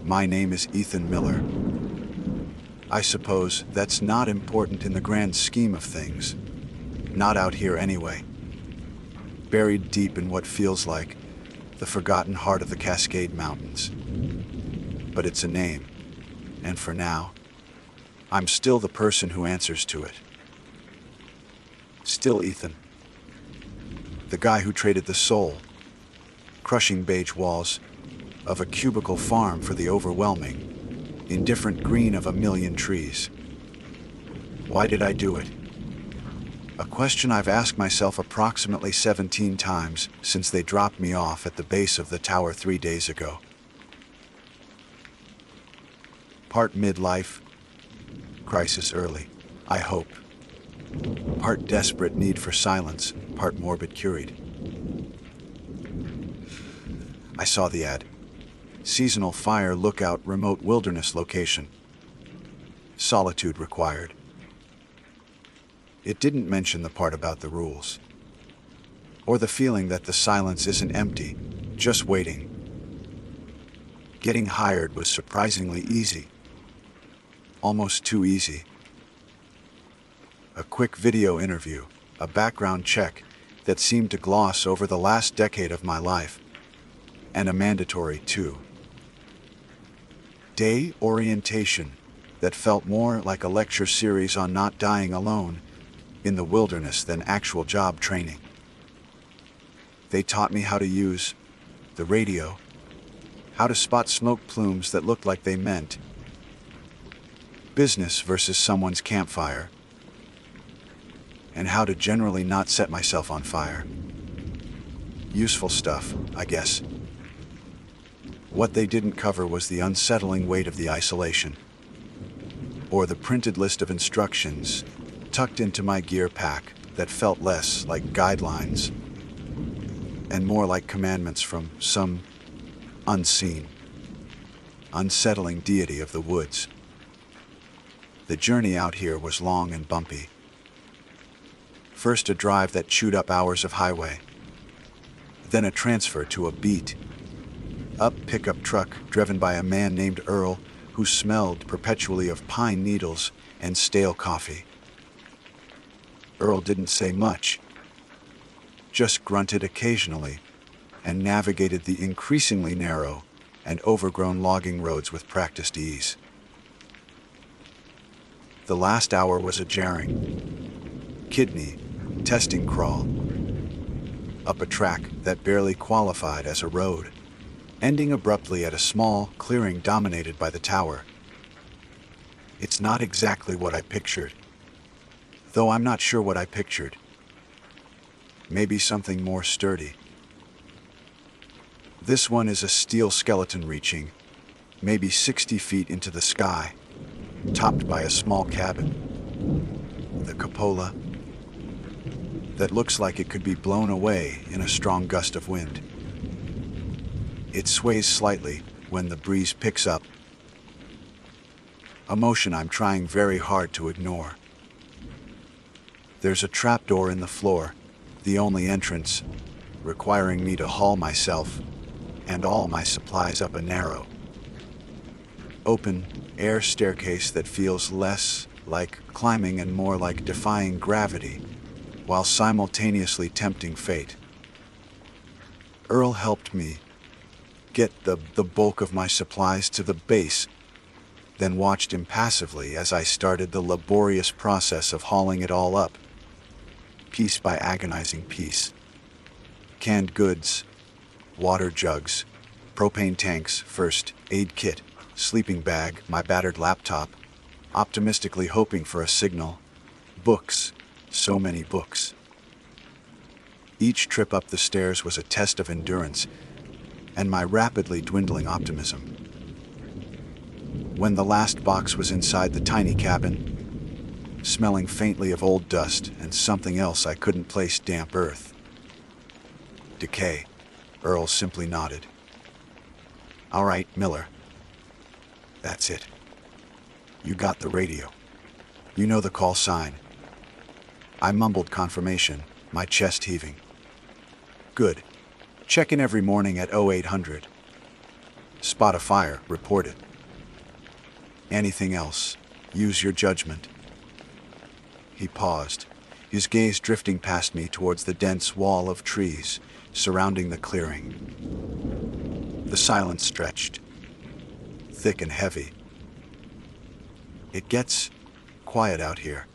My name is Ethan Miller. I suppose that's not important in the grand scheme of things. Not out here anyway. Buried deep in what feels like the forgotten heart of the Cascade Mountains. But it's a name, and for now, I'm still the person who answers to it. Still Ethan. The guy who traded the soul, crushing beige walls of a cubicle farm for the overwhelming, indifferent green of a million trees. Why did I do it? A question I've asked myself approximately 17 times since they dropped me off at the base of the tower 3 days ago. Part midlife, crisis early, I hope. Part desperate need for silence, part morbid curied. I saw the ad. Seasonal fire lookout remote wilderness location. Solitude required. It didn't mention the part about the rules. Or the feeling that the silence isn't empty, just waiting. Getting hired was surprisingly easy. Almost too easy. A quick video interview, a background check that seemed to gloss over the last decade of my life. And a mandatory, too. Day orientation that felt more like a lecture series on not dying alone in the wilderness than actual job training. They taught me how to use the radio, how to spot smoke plumes that looked like they meant business versus someone's campfire, and how to generally not set myself on fire. Useful stuff, I guess. What they didn't cover was the unsettling weight of the isolation, or the printed list of instructions tucked into my gear pack that felt less like guidelines and more like commandments from some unseen, unsettling deity of the woods. The journey out here was long and bumpy. First a drive that chewed up hours of highway, then a transfer to a beat up pickup truck driven by a man named Earl who smelled perpetually of pine needles and stale coffee. Earl didn't say much, just grunted occasionally and navigated the increasingly narrow and overgrown logging roads with practiced ease. The last hour was a jarring, kidney testing crawl up a track that barely qualified as a road, ending abruptly at a small clearing dominated by the tower. It's not exactly what I pictured, though I'm not sure what I pictured. Maybe something more sturdy. This one is a steel skeleton reaching, maybe 60 feet into the sky, topped by a small cabin. The cupola that looks like it could be blown away in a strong gust of wind. It sways slightly when the breeze picks up, a motion I'm trying very hard to ignore. There's a trapdoor in the floor, the only entrance, requiring me to haul myself and all my supplies up a narrow, open air staircase that feels less like climbing and more like defying gravity, while simultaneously tempting fate. Earl helped me get the bulk of my supplies to the base, then watched impassively as I started the laborious process of hauling it all up, piece by agonizing piece. Canned goods, water jugs, propane tanks, first aid kit, sleeping bag, my battered laptop, optimistically hoping for a signal, books, so many books. Each trip up the stairs was a test of endurance and my rapidly dwindling optimism. When the last box was inside the tiny cabin, smelling faintly of old dust and something else I couldn't place, damp earth. Decay. Earl simply nodded. All right, Miller. That's it. You got the radio. You know the call sign. I mumbled confirmation, my chest heaving. Good. Check in every morning at 0800. Spot a fire, report it. Anything else, use your judgment. He paused, his gaze drifting past me towards the dense wall of trees surrounding the clearing. The silence stretched, thick and heavy. It gets quiet out here.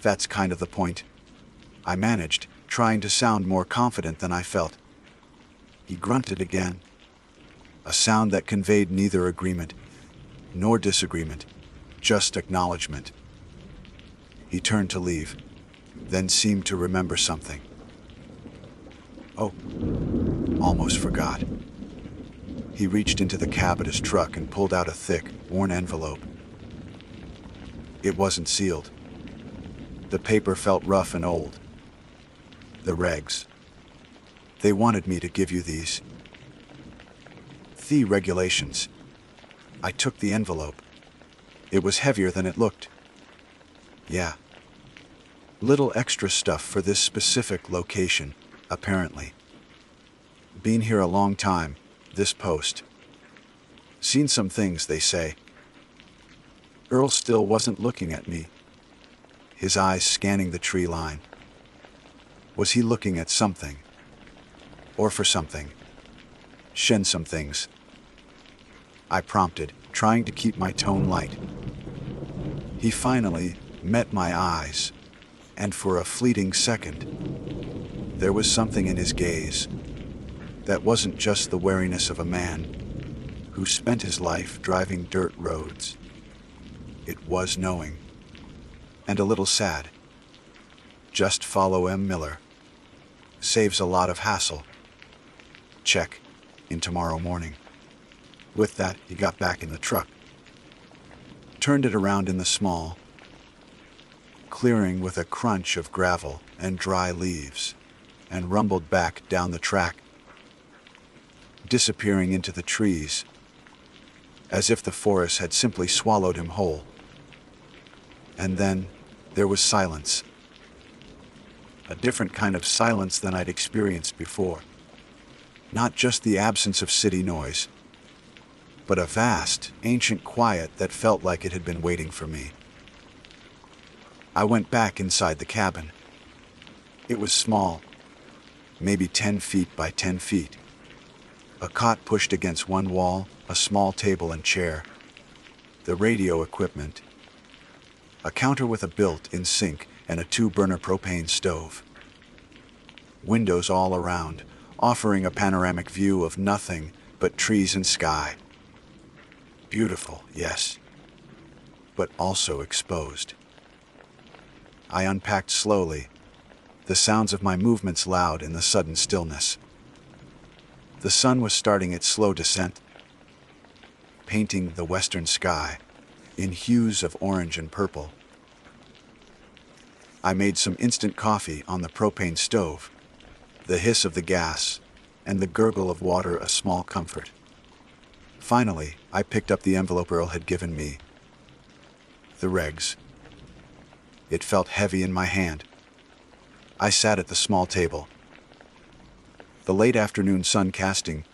That's kind of the point, I managed, trying to sound more confident than I felt. He grunted again, a sound that conveyed neither agreement nor disagreement, just acknowledgement. He turned to leave, then seemed to remember something. Oh, almost forgot. He reached into the cab of his truck and pulled out a thick, worn envelope. It wasn't sealed. The paper felt rough and old. The regs. They wanted me to give you these. The regulations. I took the envelope. It was heavier than it looked. Yeah. Little extra stuff for this specific location, apparently. Been here a long time, this post. Seen some things, they say. Earl still wasn't looking at me, his eyes scanning the tree line. Was he looking at something? Or for something? Shen some things. I prompted, trying to keep my tone light. He finally met my eyes, and for a fleeting second, there was something in his gaze that wasn't just the wariness of a man who spent his life driving dirt roads. It was knowing, and a little sad. Just follow M. Miller. Saves a lot of hassle. Check in tomorrow morning. With that, he got back in the truck, turned it around in the small clearing with a crunch of gravel and dry leaves, and rumbled back down the track, disappearing into the trees, as if the forest had simply swallowed him whole. And then there was silence. A different kind of silence than I'd experienced before. Not just the absence of city noise, but a vast, ancient quiet that felt like it had been waiting for me. I went back inside the cabin. It was small, maybe 10 feet by 10 feet. A cot pushed against one wall, a small table and chair, the radio equipment, a counter with a built-in sink and a 2-burner propane stove. Windows all around, offering a panoramic view of nothing but trees and sky. Beautiful, yes, but also exposed. I unpacked slowly, the sounds of my movements loud in the sudden stillness. The sun was starting its slow descent, painting the western sky in hues of orange and purple. I made some instant coffee on the propane stove, the hiss of the gas and the gurgle of water a small comfort. Finally, I picked up the envelope Earl had given me. The regs. It felt heavy in my hand. I sat at the small table, the late afternoon sun casting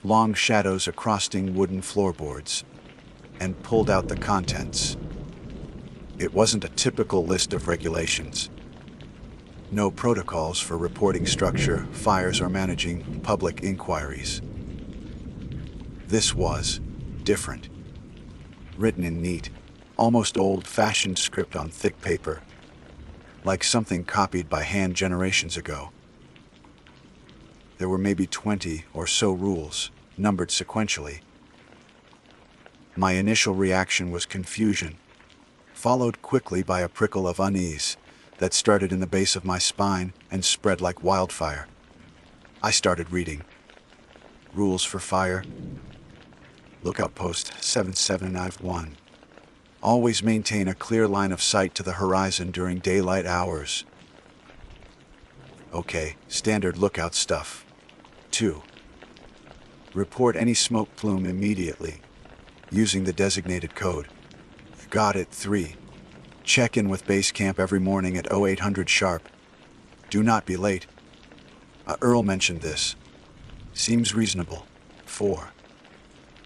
long shadows across wooden floorboards, and pulled out the contents. It wasn't a typical list of regulations. No protocols for reporting structure, fires, or managing public inquiries. This was different. Written in neat, almost old-fashioned script on thick paper, like something copied by hand generations ago. There were maybe 20 or so rules, numbered sequentially. My initial reaction was confusion, followed quickly by a prickle of unease that started in the base of my spine and spread like wildfire. I started reading. Rules for fire. Lookout post 7791. Always maintain a clear line of sight to the horizon during daylight hours. Okay, standard lookout stuff. 2. Report any smoke plume immediately, using the designated code. Got it. 3. Check in with base camp every morning at 0800 sharp. Do not be late. Earl mentioned this. Seems reasonable. 4.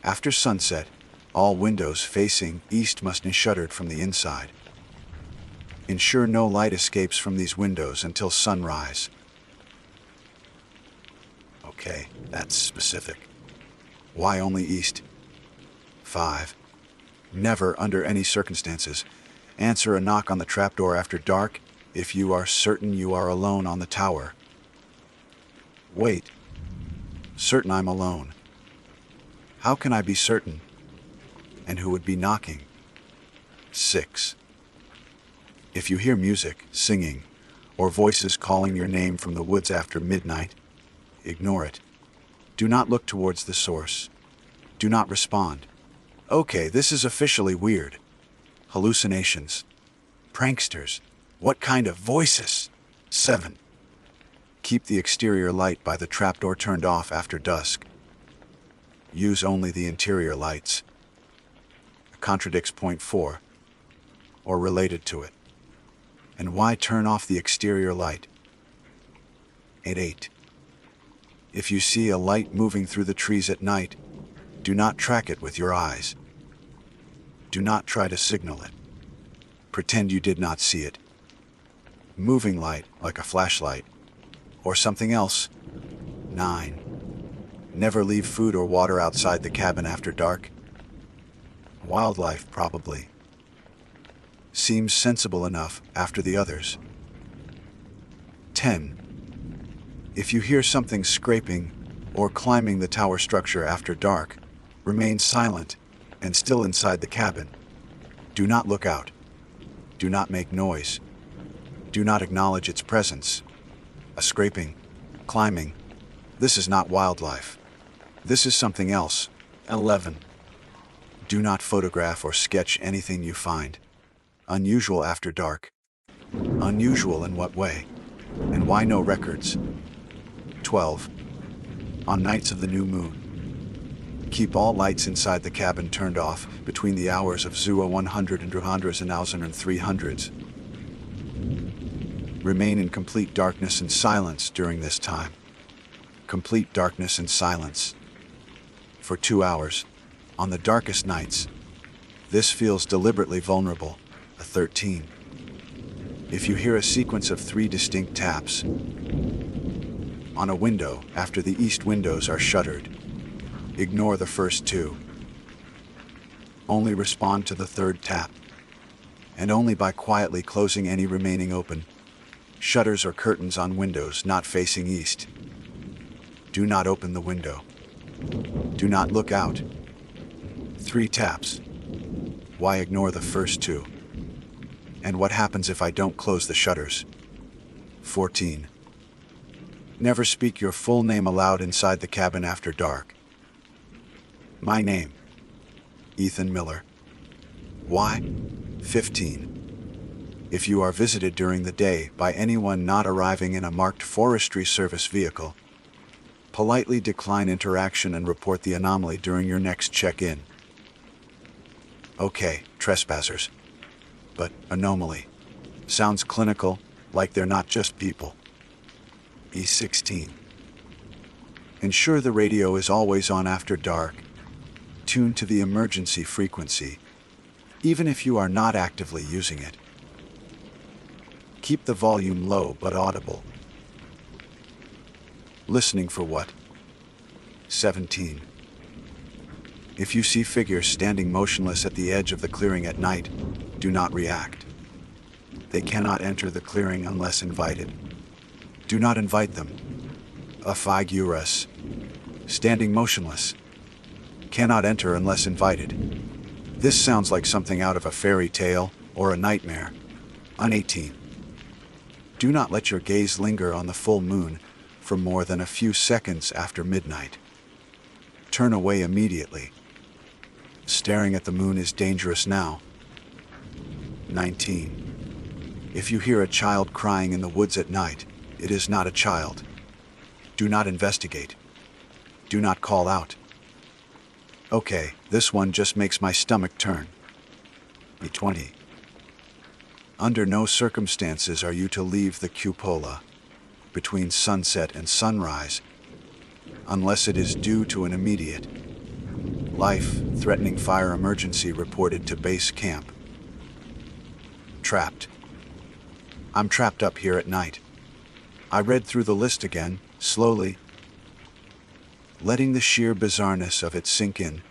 After sunset, all windows facing east must be shuttered from the inside. Ensure no light escapes from these windows until sunrise. Okay, that's specific. Why only east? 5. Never, under any circumstances, answer a knock on the trapdoor after dark if you are certain you are alone on the tower. Wait. Certain I'm alone. How can I be certain? And who would be knocking? 6. If you hear music, singing, or voices calling your name from the woods after midnight, ignore it. Do not look towards the source. Do not respond. Okay, this is officially weird. Hallucinations. Pranksters. What kind of voices? 7. Keep the exterior light by the trapdoor turned off after dusk. Use only the interior lights. Contradicts point 4, or related to it. And why turn off the exterior light? 8. If you see a light moving through the trees at night, do not track it with your eyes. Do not try to signal it. Pretend you did not see it. Moving light, like a flashlight, or something else. 9. Never leave food or water outside the cabin after dark. Wildlife, probably. Seems sensible enough after the others. 10. If you hear something scraping or climbing the tower structure after dark, remain silent and still inside the cabin. Do not look out. Do not make noise. Do not acknowledge its presence. A scraping, climbing. This is not wildlife. This is something else. 11. Do not photograph or sketch anything you find. Unusual after dark. Unusual in what way? And why no records? 12. On nights of the new moon, keep all lights inside the cabin turned off between the hours of 0100 and 300s. Remain in complete darkness and silence during this time. Complete darkness and silence. For 2 hours, on the darkest nights. This feels deliberately vulnerable. 13. If you hear a sequence of 3 distinct taps on a window after the east windows are shuttered, ignore the first 2. Only respond to the 3rd tap, and only by quietly closing any remaining open shutters or curtains on windows not facing east. Do not open the window. Do not look out. 3 taps. Why ignore the first 2? And what happens if I don't close the shutters? 14. Never speak your full name aloud inside the cabin after dark. My name, Ethan Miller. Why? 15. If you are visited during the day by anyone not arriving in a marked Forestry Service vehicle, politely decline interaction and report the anomaly during your next check-in. Okay, trespassers. But anomaly sounds clinical, like they're not just people. E16. Ensure the radio is always on after dark. Tune to the emergency frequency, even if you are not actively using it. Keep the volume low but audible. Listening for what? 17. If you see figures standing motionless at the edge of the clearing at night, do not react. They cannot enter the clearing unless invited. Do not invite them. A figuras, standing motionless, cannot enter unless invited. This sounds like something out of a fairy tale or a nightmare. 18. Do not let your gaze linger on the full moon for more than a few seconds after midnight. Turn away immediately. Staring at the moon is dangerous now. 19. If you hear a child crying in the woods at night, it is not a child. Do not investigate. Do not call out. Okay, this one just makes my stomach turn. 20. Under no circumstances are you to leave the cupola between sunset and sunrise unless it is due to an immediate, life-threatening fire emergency reported to base camp. Trapped. I'm trapped up here at night. I read through the list again, slowly, letting the sheer bizarreness of it sink in.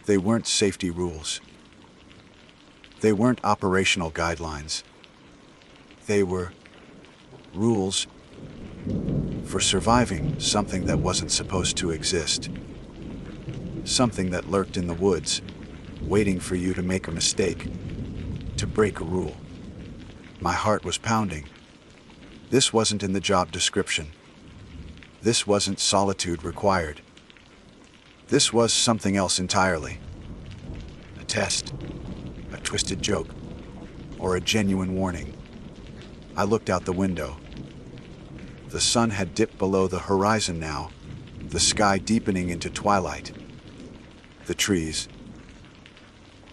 They weren't safety rules. They weren't operational guidelines. They were rules for surviving something that wasn't supposed to exist. Something that lurked in the woods, waiting for you to make a mistake, to break a rule. My heart was pounding. This wasn't in the job description. This wasn't solitude required. This was something else entirely. A test, a twisted joke, or a genuine warning. I looked out the window. The sun had dipped below the horizon now, the sky deepening into twilight. The trees,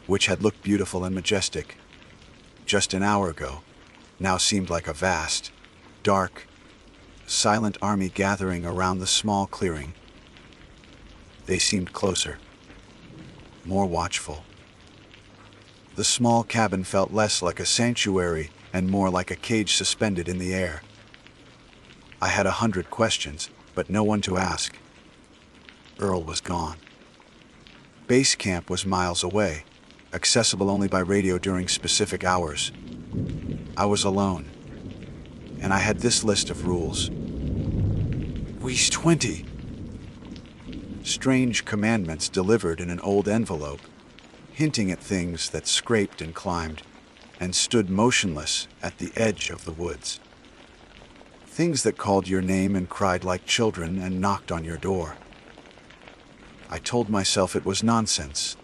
which had looked beautiful and majestic just an hour ago, now seemed like a vast, dark, silent army gathering around the small clearing. They seemed closer, more watchful. The small cabin felt less like a sanctuary and more like a cage suspended in the air. I had 100 questions, but no one to ask. Earl was gone. Base camp was miles away, accessible only by radio during specific hours. I was alone, and I had this list of rules. We's 20. Strange commandments delivered in an old envelope, hinting at things that scraped and climbed, and stood motionless at the edge of the woods. Things that called your name and cried like children and knocked on your door. I told myself it was nonsense.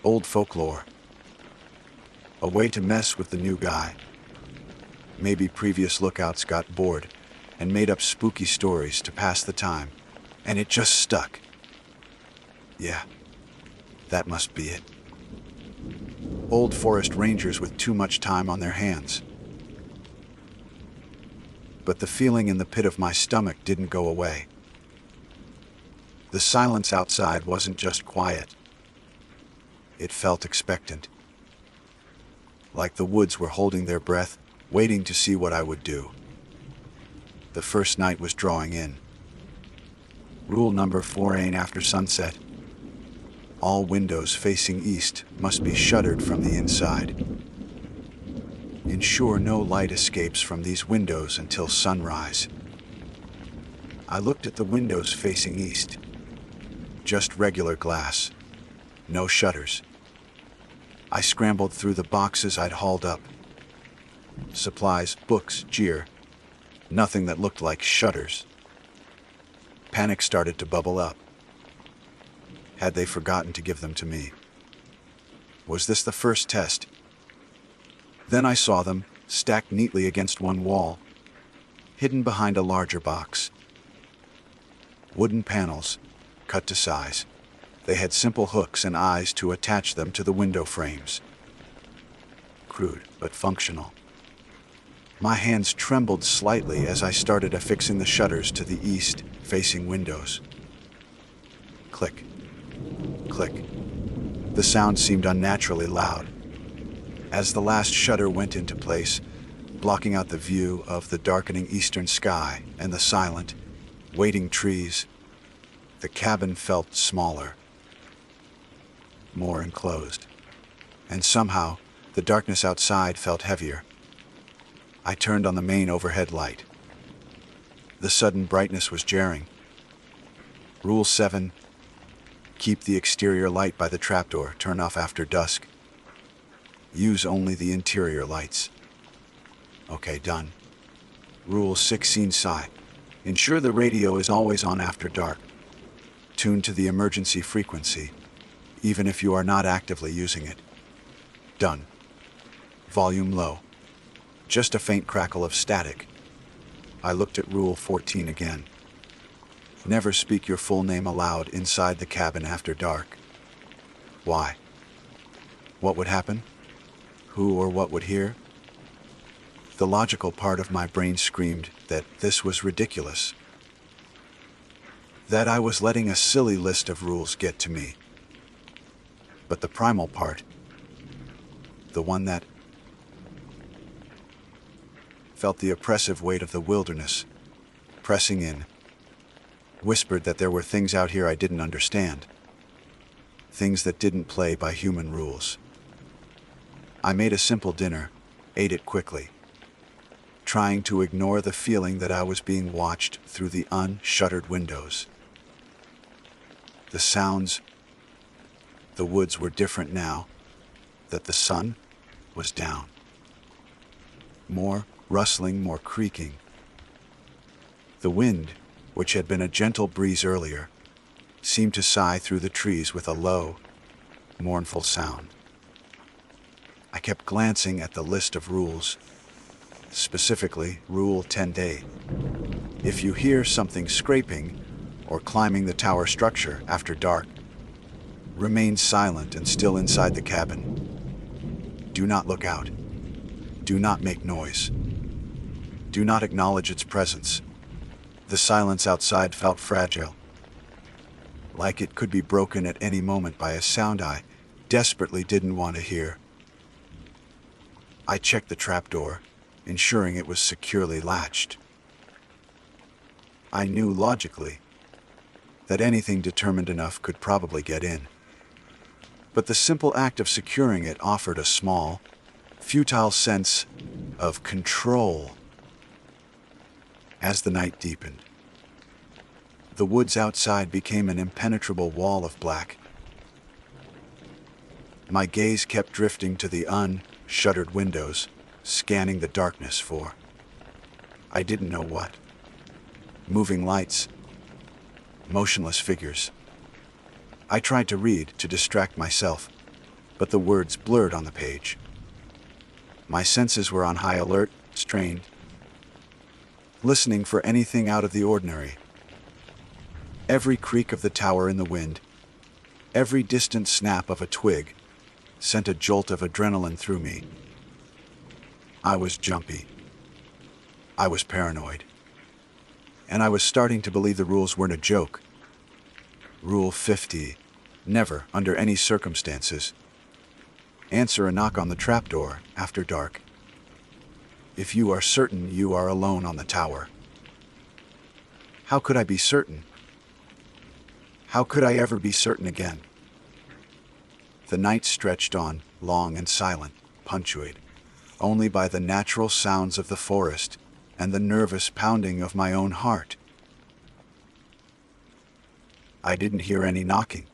Old folklore. A way to mess with the new guy. Maybe previous lookouts got bored and made up spooky stories to pass the time, and it just stuck. Yeah, that must be it. Old forest rangers with too much time on their hands. But the feeling in the pit of my stomach didn't go away. The silence outside wasn't just quiet. It felt expectant. Like the woods were holding their breath, waiting to see what I would do. The first night was drawing in. Rule number 4 ain't after sunset. All windows facing east must be shuttered from the inside. Ensure no light escapes from these windows until sunrise. I looked at the windows facing east. Just regular glass. No shutters. I scrambled through the boxes I'd hauled up. Supplies, books, gear. Nothing that looked like shutters. Panic started to bubble up. Had they forgotten to give them to me? Was this the first test? Then I saw them, stacked neatly against one wall, hidden behind a larger box. Wooden panels, cut to size. They had simple hooks and eyes to attach them to the window frames. Crude, but functional. My hands trembled slightly as I started affixing the shutters to the east-facing windows. Click. Click. The sound seemed unnaturally loud. As the last shutter went into place, blocking out the view of the darkening eastern sky and the silent, waiting trees, the cabin felt smaller, more enclosed, and somehow the darkness outside felt heavier. I turned on the main overhead light. The sudden brightness was jarring. Rule 7. Keep the exterior light by the trapdoor, turn off after dusk. Use only the interior lights. Okay, done. Rule 16 side. Ensure the radio is always on after dark. Tune to the emergency frequency, even if you are not actively using it. Done. Volume low. Just a faint crackle of static. I looked at Rule 14 again. Never speak your full name aloud inside the cabin after dark. Why? What would happen? Who or what would hear? The logical part of my brain screamed that this was ridiculous. that I was letting a silly list of rules get to me. But the primal part, the one that felt the oppressive weight of the wilderness, pressing in, whispered that there were things out here I didn't understand, things that didn't play by human rules. I made a simple dinner, ate it quickly, trying to ignore the feeling that I was being watched through the unshuttered windows. The sounds, the woods were different now that the sun was down. More rustling, more creaking. The wind, which had been a gentle breeze earlier, seemed to sigh through the trees with a low, mournful sound. I kept glancing at the list of rules, specifically Rule 10-day. If you hear something scraping or climbing the tower structure after dark, remain silent and still inside the cabin. Do not look out. Do not make noise. Do not acknowledge its presence. The silence outside felt fragile, like it could be broken at any moment by a sound I desperately didn't want to hear. I checked the trapdoor, ensuring it was securely latched. I knew logically that anything determined enough could probably get in. But the simple act of securing it offered a small, futile sense of control. As the night deepened, the woods outside became an impenetrable wall of black. My gaze kept drifting to the unshuttered windows, scanning the darkness for I didn't know what. Moving lights, motionless figures. I tried to read to distract myself, but the words blurred on the page. My senses were on high alert, strained, listening for anything out of the ordinary. Every creak of the tower in the wind, every distant snap of a twig, sent a jolt of adrenaline through me. I was jumpy. I was paranoid. And I was starting to believe the rules weren't a joke. Rule 50, never, under any circumstances, answer a knock on the trapdoor after dark. If you are certain you are alone on the tower. How could I be certain? How could I ever be certain again? The night stretched on, long and silent, punctuated only by the natural sounds of the forest and the nervous pounding of my own heart. I didn't hear any knocking,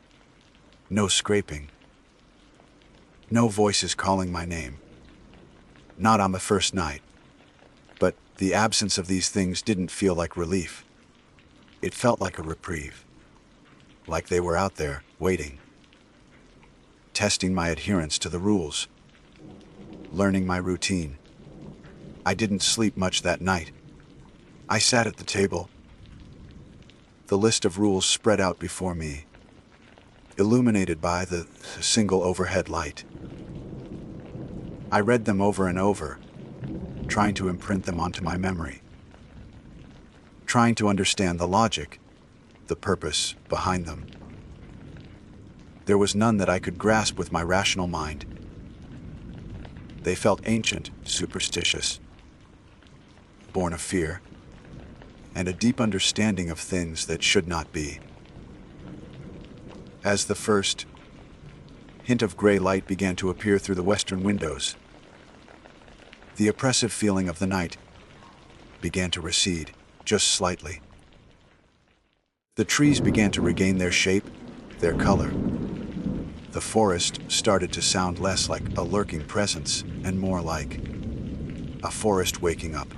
no scraping, no voices calling my name. Not on the first night, but the absence of these things didn't feel like relief. It felt like a reprieve, like they were out there, waiting, testing my adherence to the rules, learning my routine. I didn't sleep much that night. I sat at the table, the list of rules spread out before me, illuminated by the single overhead light. I read them over and over, trying to imprint them onto my memory, trying to understand the logic, the purpose behind them. There was none that I could grasp with my rational mind. They felt ancient, superstitious, born of fear, and a deep understanding of things that should not be. As the first hint of gray light began to appear through the western windows, the oppressive feeling of the night began to recede, just slightly. The trees began to regain their shape, their color. The forest started to sound less like a lurking presence and more like a forest waking up.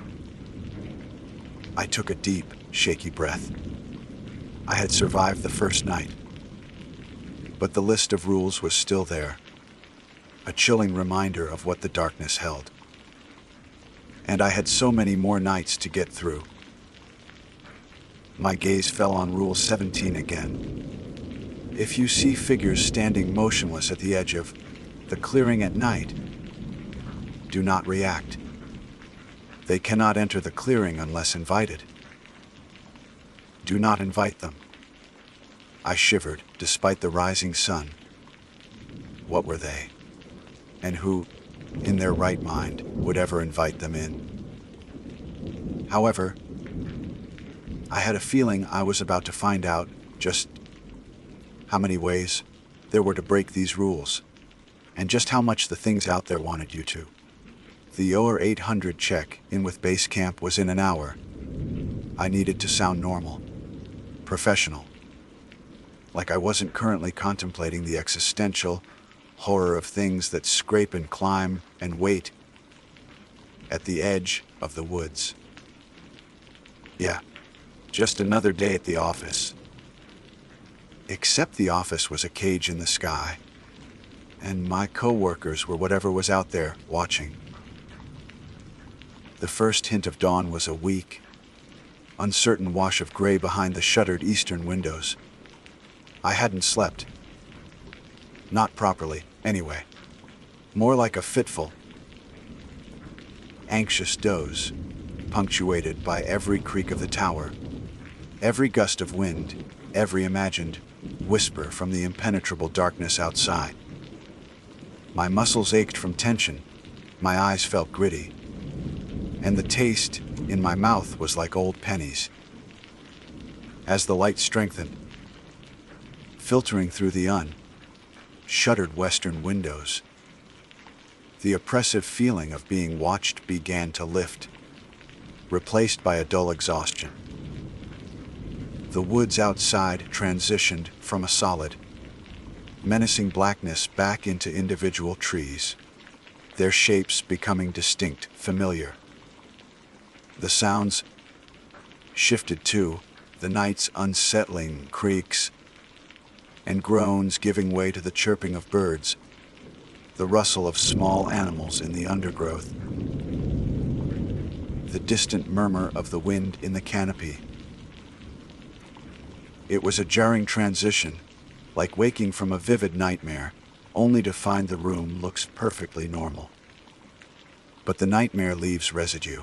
I took a deep, shaky breath. I had survived the first night, but the list of rules was still there, a chilling reminder of what the darkness held. And I had so many more nights to get through. My gaze fell on Rule 17 again. If you see figures standing motionless at the edge of the clearing at night, do not react. They cannot enter the clearing unless invited. Do not invite them. I shivered, despite the rising sun. What were they? And who, in their right mind, would ever invite them in? However, I had a feeling I was about to find out just how many ways there were to break these rules, and just how much the things out there wanted you to. The OR 800 check-in with base camp was in an hour. I needed to sound normal, professional, like I wasn't currently contemplating the existential horror of things that scrape and climb and wait at the edge of the woods. Yeah, just another day at the office. Except the office was a cage in the sky, and my co-workers were whatever was out there watching. The first hint of dawn was a weak, uncertain wash of gray behind the shuttered eastern windows. I hadn't slept. Not properly, anyway. More like a fitful, anxious doze, punctuated by every creak of the tower, every gust of wind, every imagined whisper from the impenetrable darkness outside. My muscles ached from tension, my eyes felt gritty, and the taste in my mouth was like old pennies. As the light strengthened, filtering through the shuttered western windows, the oppressive feeling of being watched began to lift, replaced by a dull exhaustion. The woods outside transitioned from a solid, menacing blackness back into individual trees, their shapes becoming distinct, familiar. The sounds shifted too, the night's unsettling creaks and groans giving way to the chirping of birds, the rustle of small animals in the undergrowth, the distant murmur of the wind in the canopy. It was a jarring transition, like waking from a vivid nightmare, only to find the room looks perfectly normal. But the nightmare leaves residue.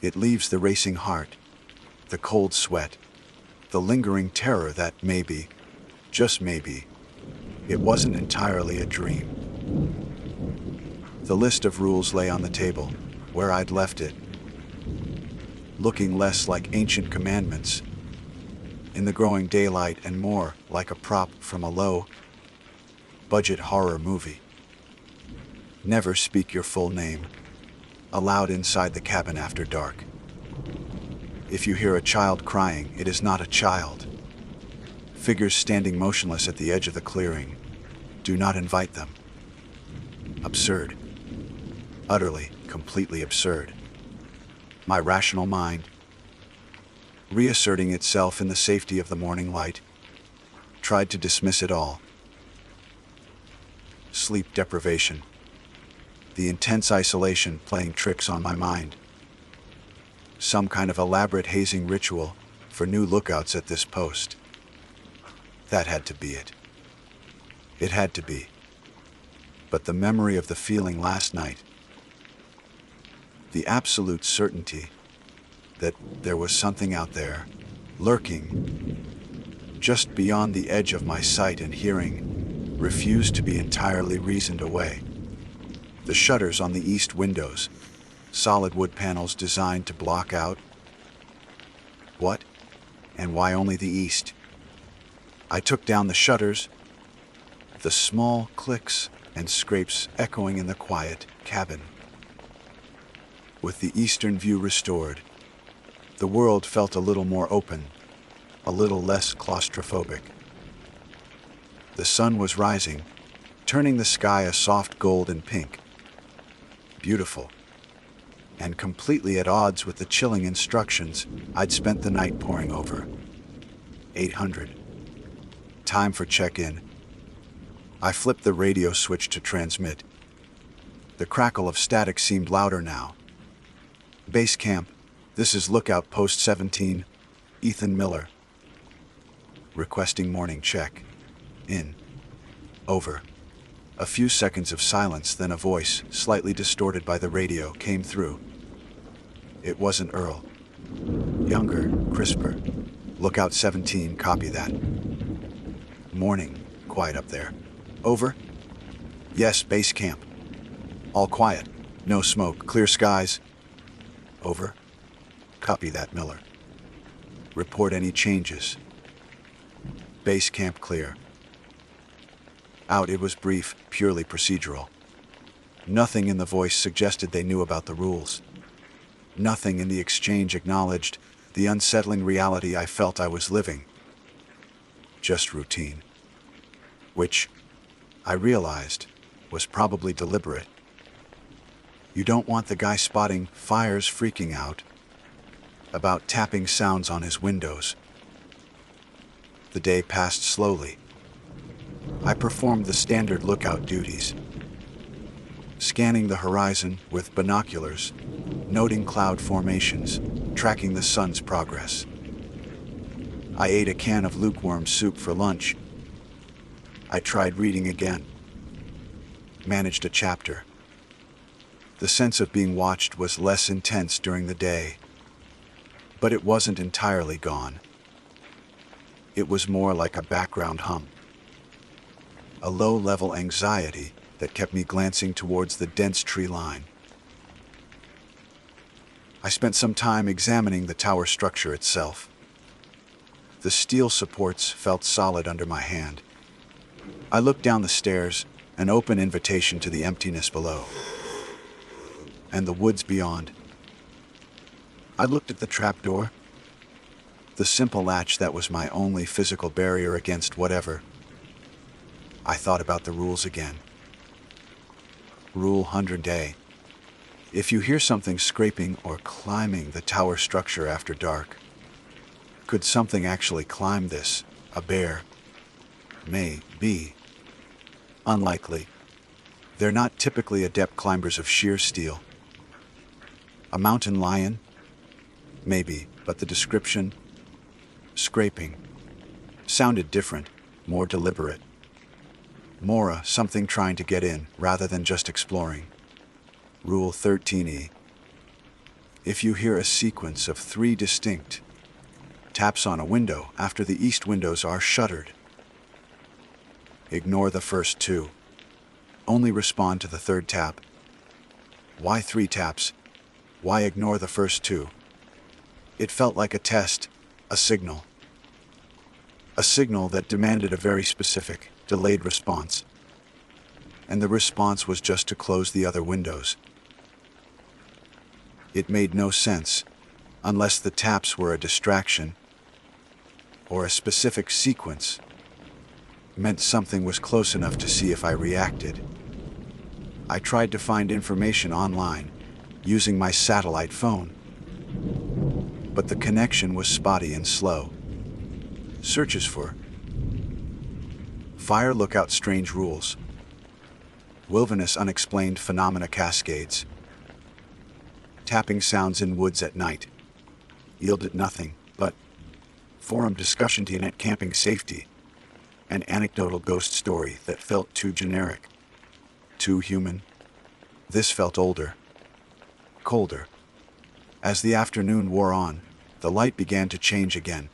It leaves the racing heart, the cold sweat, the lingering terror that maybe, just maybe, it wasn't entirely a dream. The list of rules lay on the table, where I'd left it, looking less like ancient commandments in the growing daylight and more like a prop from a low-budget horror movie. Never speak your full name aloud inside the cabin after dark. If you hear a child crying, it is not a child. Figures standing motionless at the edge of the clearing. Do not invite them. Absurd. Utterly, completely absurd. My rational mind, reasserting itself in the safety of the morning light, tried to dismiss it all. Sleep deprivation. The intense isolation playing tricks on my mind. Some kind of elaborate hazing ritual for new lookouts at this post. That had to be it. It had to be. But the memory of the feeling last night, the absolute certainty that there was something out there, lurking, just beyond the edge of my sight and hearing, refused to be entirely reasoned away. The shutters on the east windows, solid wood panels designed to block out. What? And why only the east? I took down the shutters, the small clicks and scrapes echoing in the quiet cabin. With the eastern view restored, the world felt a little more open, a little less claustrophobic. The sun was rising, turning the sky a soft gold and pink. Beautiful, and completely at odds with the chilling instructions I'd spent the night poring over. 800. Time for check-in. I flipped the radio switch to transmit. The crackle of static seemed louder now. Base camp, this is Lookout Post 17, Ethan Miller. Requesting morning check. In. Over. A few seconds of silence, then a voice, slightly distorted by the radio, came through. It wasn't Earl. Younger, crisper. Lookout 17, copy that. Morning. Quiet up there. Over? Yes, base camp. All quiet. No smoke. Clear skies. Over? Copy that, Miller. Report any changes. Base camp clear. Out. It was brief, purely procedural. Nothing in the voice suggested they knew about the rules. Nothing in the exchange acknowledged the unsettling reality I felt I was living. Just routine. Which, I realized, was probably deliberate. You don't want the guy spotting fires freaking out about tapping sounds on his windows. The day passed slowly. I performed the standard lookout duties, scanning the horizon with binoculars, noting cloud formations, tracking the sun's progress. I ate a can of lukewarm soup for lunch. I tried reading again. Managed a chapter. The sense of being watched was less intense during the day, but it wasn't entirely gone. It was more like a background hum. A low-level anxiety that kept me glancing towards the dense tree line. I spent some time examining the tower structure itself. The steel supports felt solid under my hand. I looked down the stairs, an open invitation to the emptiness below, and the woods beyond. I looked at the trapdoor, the simple latch that was my only physical barrier against whatever. I thought about the rules again. Rule 100A. If you hear something scraping or climbing the tower structure after dark, could something actually climb this? A bear? Maybe. Unlikely. They're not typically adept climbers of sheer steel. A mountain lion? Maybe, but the description, scraping, sounded different, more deliberate. Mora, something trying to get in rather than just exploring. Rule 13E. If you hear a sequence of 3 distinct taps on a window after the east windows are shuttered, ignore the first 2. Only respond to the 3rd tap. Why 3 taps? Why ignore the first 2? It felt like a test, a signal. A signal that demanded a very specific, delayed response. And the response was just to close the other windows. It made no sense, unless the taps were a distraction, or a specific sequence meant something was close enough to see if I reacted. I tried to find information online, using my satellite phone, but the connection was spotty and slow. Searches for fire lookout strange rules, wilderness unexplained phenomena cascades, tapping sounds in woods at night, yielded nothing but forum discussion to net camping safety, an anecdotal ghost story that felt too generic, too human. This felt older, colder. As the afternoon wore on, the light began to change again.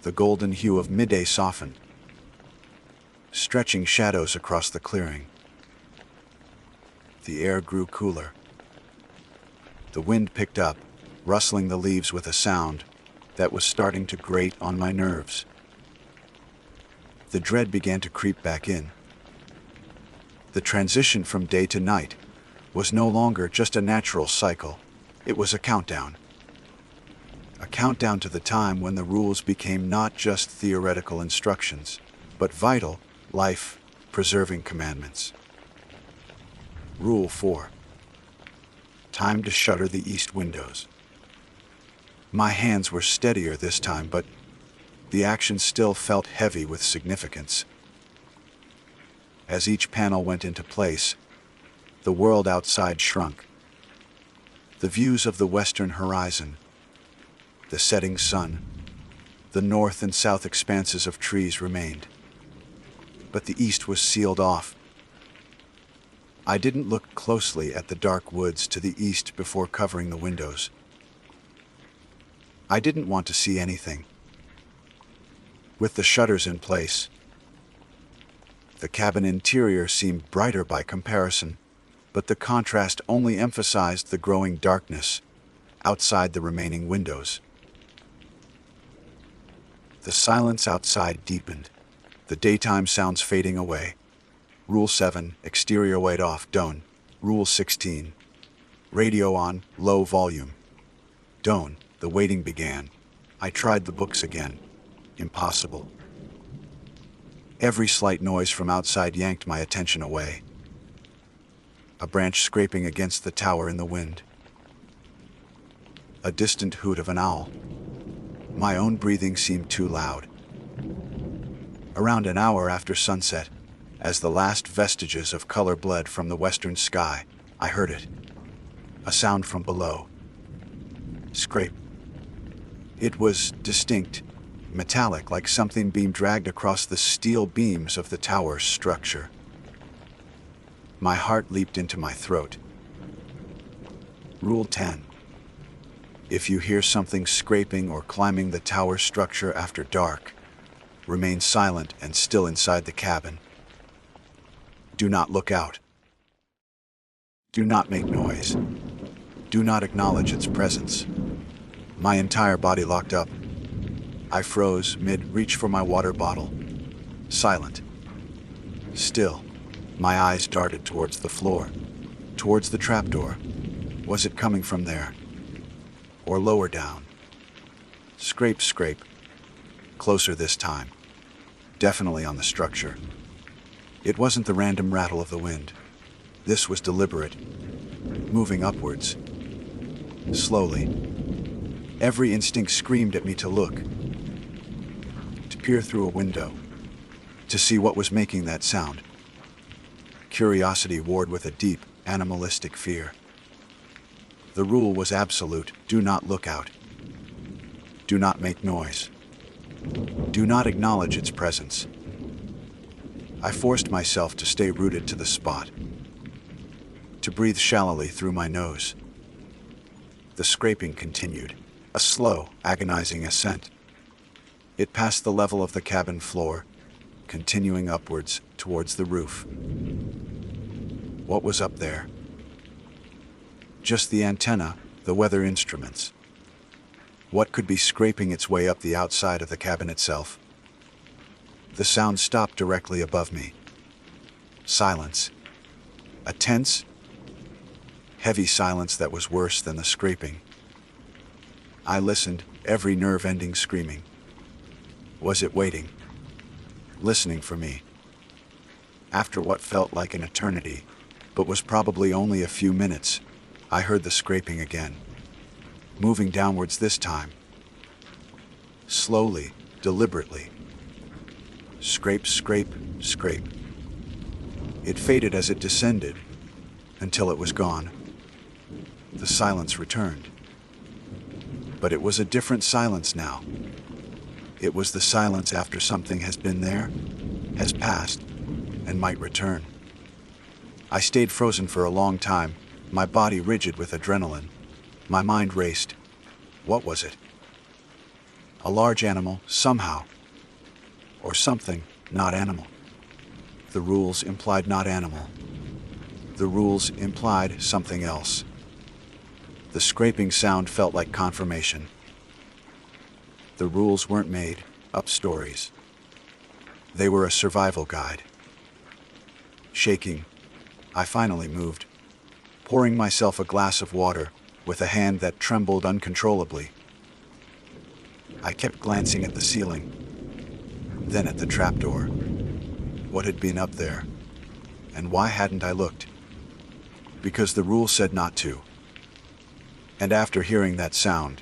The golden hue of midday softened, stretching shadows across the clearing. The air grew cooler. The wind picked up, rustling the leaves with a sound that was starting to grate on my nerves. The dread began to creep back in. The transition from day to night was no longer just a natural cycle. It was a countdown. A countdown to the time when the rules became not just theoretical instructions, but vital, life-preserving commandments. Rule 4. Time to shutter the east windows. My hands were steadier this time, but the action still felt heavy with significance. As each panel went into place, the world outside shrunk. The views of the western horizon, the setting sun, the north and south expanses of trees remained, but the east was sealed off. I didn't look closely at the dark woods to the east before covering the windows. I didn't want to see anything. With the shutters in place, The cabin interior seemed brighter by comparison, but the contrast only emphasized the growing darkness outside the remaining windows. The silence outside deepened, the daytime sounds fading away. Rule 7, exterior light off, done. Rule 16, radio on, low volume. Done. The waiting began. I tried the books again. Impossible. Every slight noise from outside yanked my attention away. A branch scraping against the tower in the wind. A distant hoot of an owl. My own breathing seemed too loud. Around an hour after sunset, as the last vestiges of color bled from the western sky, I heard it. A sound from below. Scrape. It was distinct, metallic, like something being dragged across the steel beams of the tower's structure. My heart leaped into my throat. Rule 10. If you hear something scraping or climbing the tower structure after dark, remain silent and still inside the cabin. Do not look out. Do not make noise. Do not acknowledge its presence. My entire body locked up. I froze mid-reach for my water bottle. Silent. Still, my eyes darted towards the floor, towards the trapdoor. Was it coming from there? Or lower down? Scrape, scrape. Closer this time. Definitely on the structure. It wasn't the random rattle of the wind. This was deliberate, moving upwards. Slowly. Every instinct screamed at me to look, to peer through a window, to see what was making that sound. Curiosity warred with a deep, animalistic fear. The rule was absolute: do not look out. Do not make noise. Do not acknowledge its presence. I forced myself to stay rooted to the spot, to breathe shallowly through my nose. The scraping continued, a slow, agonizing ascent. It passed the level of the cabin floor, continuing upwards towards the roof. What was up there? Just the antenna, the weather instruments. What could be scraping its way up the outside of the cabin itself? The sound stopped directly above me. Silence. A tense, heavy silence that was worse than the scraping. I listened, every nerve ending screaming. Was it waiting? Listening for me? After what felt like an eternity, but was probably only a few minutes, I heard the scraping again. Moving downwards this time. Slowly, deliberately. Scrape, scrape, scrape. It faded as it descended, until it was gone. The silence returned. But it was a different silence now. It was the silence after something has been there, has passed, and might return. I stayed frozen for a long time, my body rigid with adrenaline. My mind raced. What was it? A large animal, somehow. Or something, not animal. The rules implied not animal. The rules implied something else. The scraping sound felt like confirmation. The rules weren't made up stories. They were a survival guide. Shaking, I finally moved, pouring myself a glass of water with a hand that trembled uncontrollably. I kept glancing at the ceiling, then at the trapdoor. What had been up there? And why hadn't I looked? Because the rule said not to. And after hearing that sound,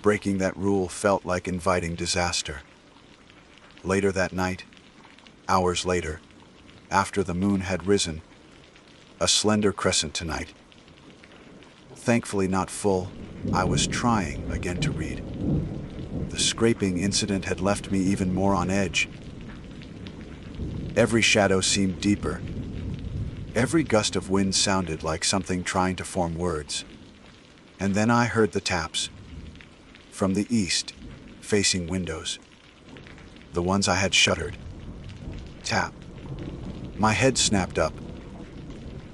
breaking that rule felt like inviting disaster. Later that night, hours later, after the moon had risen, a slender crescent tonight. Thankfully not full, I was trying again to read. The scraping incident had left me even more on edge. Every shadow seemed deeper. Every gust of wind sounded like something trying to form words. And then I heard the taps. From the east, facing windows. The ones I had shuttered. Tap. My head snapped up.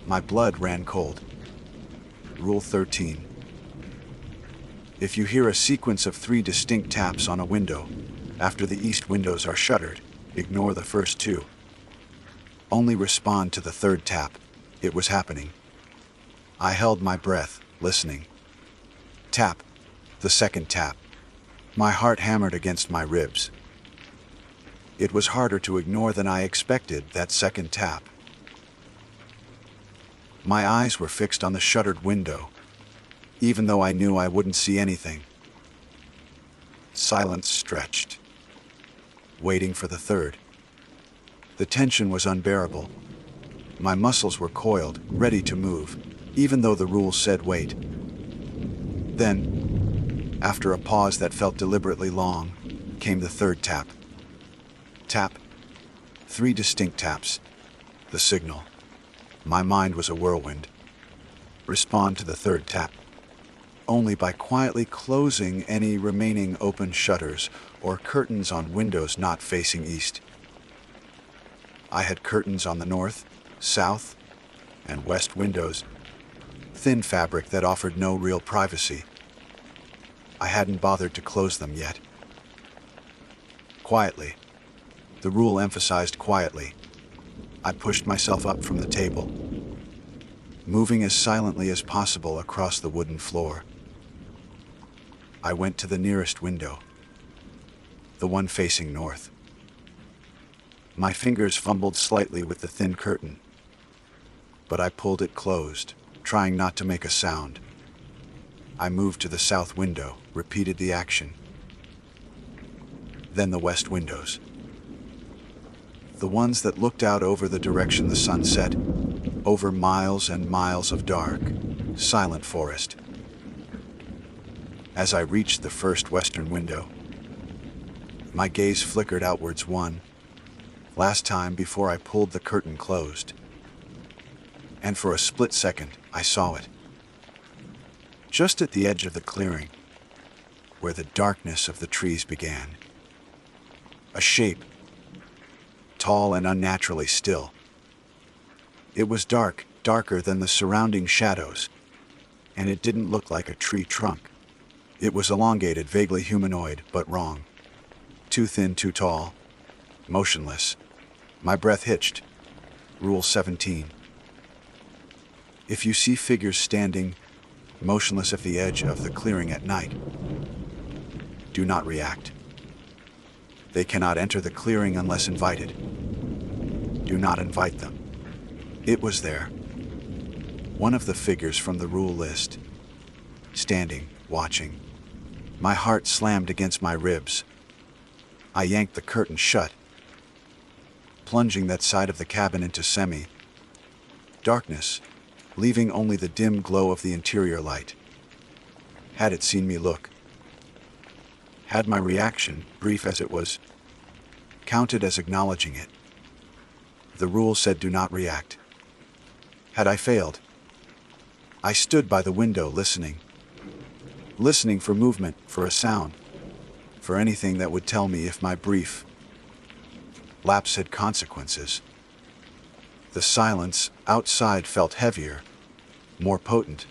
My blood ran cold. Rule 13. If you hear a sequence of 3 distinct taps on a window, after the east windows are shuttered, ignore the first 2. Only respond to the 3rd tap. It was happening. I held my breath, listening. Tap. The 2nd tap. My heart hammered against my ribs. It was harder to ignore than I expected, that 2nd tap. My eyes were fixed on the shuttered window, even though I knew I wouldn't see anything. Silence stretched, waiting for the 3rd. The tension was unbearable. My muscles were coiled, ready to move, even though the rules said wait. Then, after a pause that felt deliberately long, came the 3rd tap. Tap. 3 distinct taps. The signal. My mind was a whirlwind. Respond to the 3rd tap. Only by quietly closing any remaining open shutters or curtains on windows not facing east. I had curtains on the north, south, and west windows, thin fabric that offered no real privacy. I hadn't bothered to close them yet. Quietly. The rule emphasized quietly. I pushed myself up from the table, moving as silently as possible across the wooden floor. I went to the nearest window, the one facing north. My fingers fumbled slightly with the thin curtain, but I pulled it closed, trying not to make a sound. I moved to the south window, repeated the action. Then the west windows. The ones that looked out over the direction the sun set, over miles and miles of dark, silent forest. As I reached the first western window, my gaze flickered outwards one last time before I pulled the curtain closed. And for a split second, I saw it. Just at the edge of the clearing, where the darkness of the trees began. A shape, tall and unnaturally still. It was dark, darker than the surrounding shadows, and it didn't look like a tree trunk. It was elongated, vaguely humanoid, but wrong. Too thin, too tall, motionless. My breath hitched. Rule 17. If you see figures standing, motionless at the edge of the clearing at night, do not react. They cannot enter the clearing unless invited. Do not invite them. It was there. One of the figures from the rule list. Standing, watching. My heart slammed against my ribs. I yanked the curtain shut, plunging that side of the cabin into semi-darkness, leaving only the dim glow of the interior light. Had it seen me look? Had my reaction, brief as it was, counted as acknowledging it? The rule said do not react. Had I failed? I stood by the window listening for movement, for a sound, for anything that would tell me if my brief lapse had consequences. The silence outside felt heavier, more potent,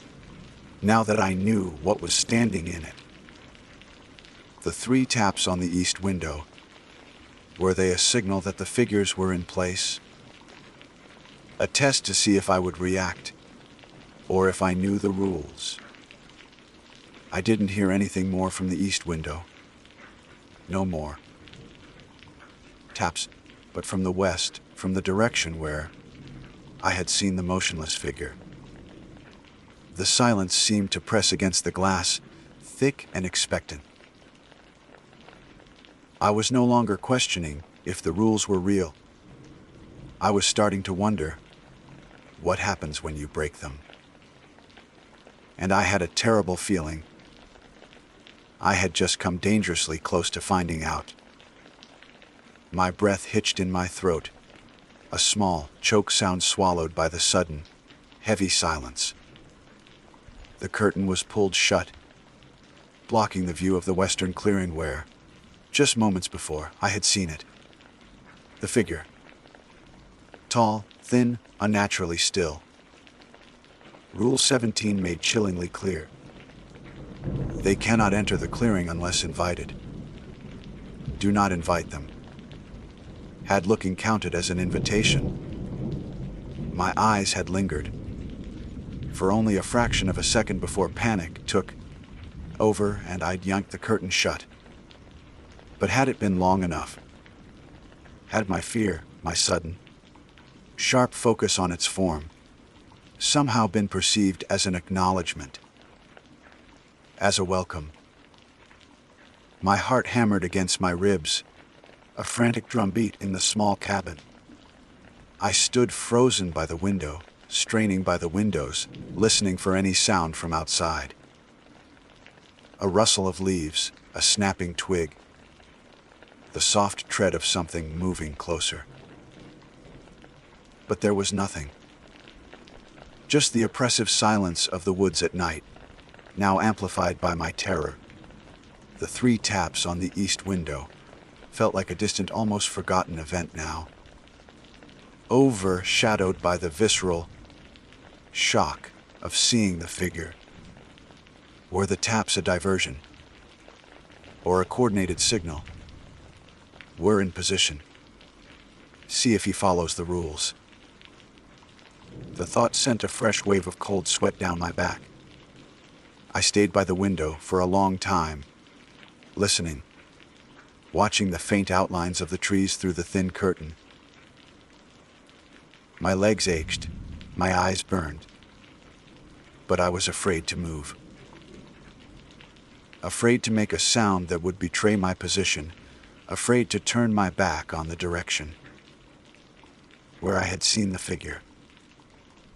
now that I knew what was standing in it. The 3 taps on the east window, were they a signal that the figures were in place? A test to see if I would react, or if I knew the rules. I didn't hear anything more from the east window. No more taps, but from the west, from the direction where I had seen the motionless figure. The silence seemed to press against the glass, thick and expectant. I was no longer questioning if the rules were real. I was starting to wonder, what happens when you break them? And I had a terrible feeling. I had just come dangerously close to finding out. My breath hitched in my throat, a small, choke sound swallowed by the sudden, heavy silence. The curtain was pulled shut, blocking the view of the western clearing where, just moments before, I had seen it. The figure, Tall, thin, unnaturally still. Rule 17 made chillingly clear. They cannot enter the clearing unless invited. Do not invite them. Had looking counted as an invitation? My eyes had lingered. For only a fraction of a second before panic took over and I'd yanked the curtain shut. But had it been long enough? Had my fear, my sudden, sharp focus on its form, somehow been perceived as an acknowledgement, as a welcome? My heart hammered against my ribs, a frantic drumbeat in the small cabin. I stood frozen by the window, straining by the windows, listening for any sound from outside. A rustle of leaves, a snapping twig, the soft tread of something moving closer. But there was nothing. Just the oppressive silence of the woods at night, now amplified by my terror. The 3 taps on the east window felt like a distant, almost forgotten event now, overshadowed by the visceral shock of seeing the figure. Were the taps a diversion? Or a coordinated signal? We're in position. See if he follows the rules. The thought sent a fresh wave of cold sweat down my back. I stayed by the window for a long time, listening, watching the faint outlines of the trees through the thin curtain. My legs ached, my eyes burned, but I was afraid to move. Afraid to make a sound that would betray my position, afraid to turn my back on the direction where I had seen the figure.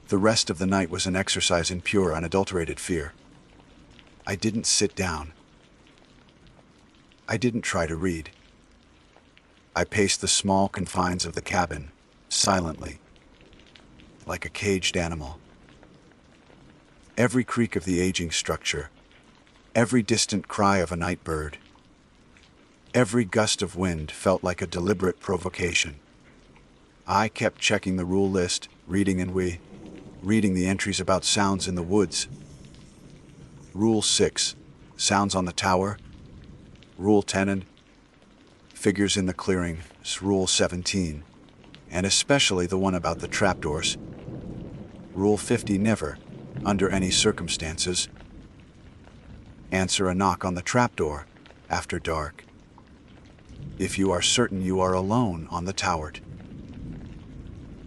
The rest of the night was an exercise in pure, unadulterated fear. I didn't sit down. I didn't try to read. I paced the small confines of the cabin, silently, like a caged animal. Every creak of the aging structure, every distant cry of a night bird, every gust of wind felt like a deliberate provocation. I kept checking the rule list, reading the entries about sounds in the woods. Rule 6, sounds on the tower. Rule 10 and figures in the clearing. Rule 17, and especially the one about the trapdoors. Rule 50, never, under any circumstances, answer a knock on the trapdoor after dark, if you are certain you are alone on the tower.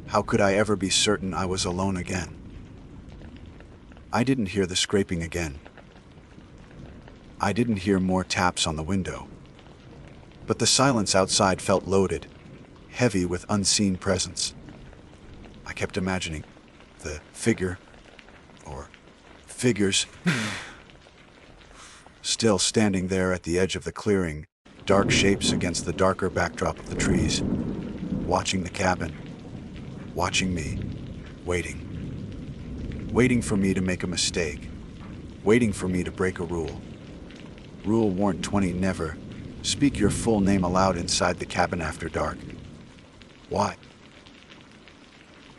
How could I ever be certain I was alone again? I didn't hear the scraping again. I didn't hear more taps on the window. But the silence outside felt loaded, heavy with unseen presence. I kept imagining the figure, or figures, still standing there at the edge of the clearing, dark shapes against the darker backdrop of the trees, watching the cabin, watching me, waiting for me to make a mistake, waiting for me to break a rule. Rule warrant 20, never speak your full name aloud inside the cabin after dark. Why?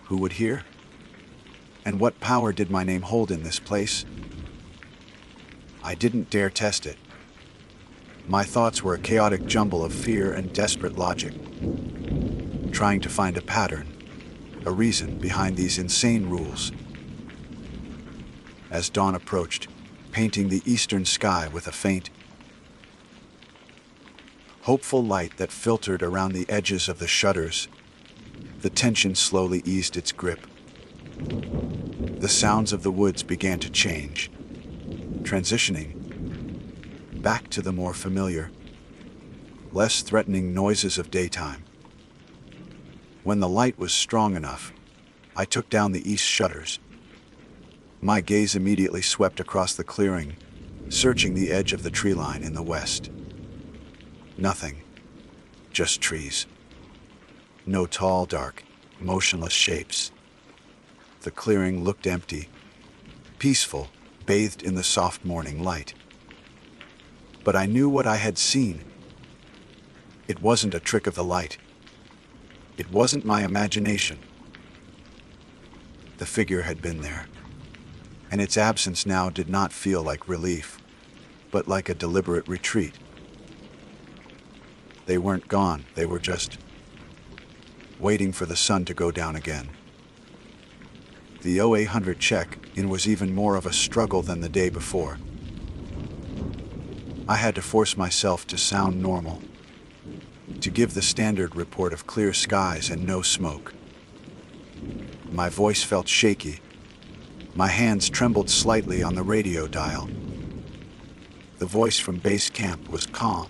Who would hear? And what power did my name hold in this place? I didn't dare test it. My thoughts were a chaotic jumble of fear and desperate logic, trying to find a pattern, a reason behind these insane rules. As dawn approached, painting the eastern sky with a faint, hopeful light that filtered around the edges of the shutters, the tension slowly eased its grip. The sounds of the woods began to change, transitioning back to the more familiar, less threatening noises of daytime. When the light was strong enough, I took down the east shutters. My gaze immediately swept across the clearing, searching the edge of the tree line in the west. Nothing, just trees. No tall, dark, motionless shapes. The clearing looked empty, peaceful, bathed in the soft morning light. But I knew what I had seen. It wasn't a trick of the light. It wasn't my imagination. The figure had been there, and its absence now did not feel like relief, but like a deliberate retreat. They weren't gone, they were just waiting for the sun to go down again. The 0800 check-in was even more of a struggle than the day before. I had to force myself to sound normal, to give the standard report of clear skies and no smoke. My voice felt shaky. My hands trembled slightly on the radio dial. The voice from base camp was calm,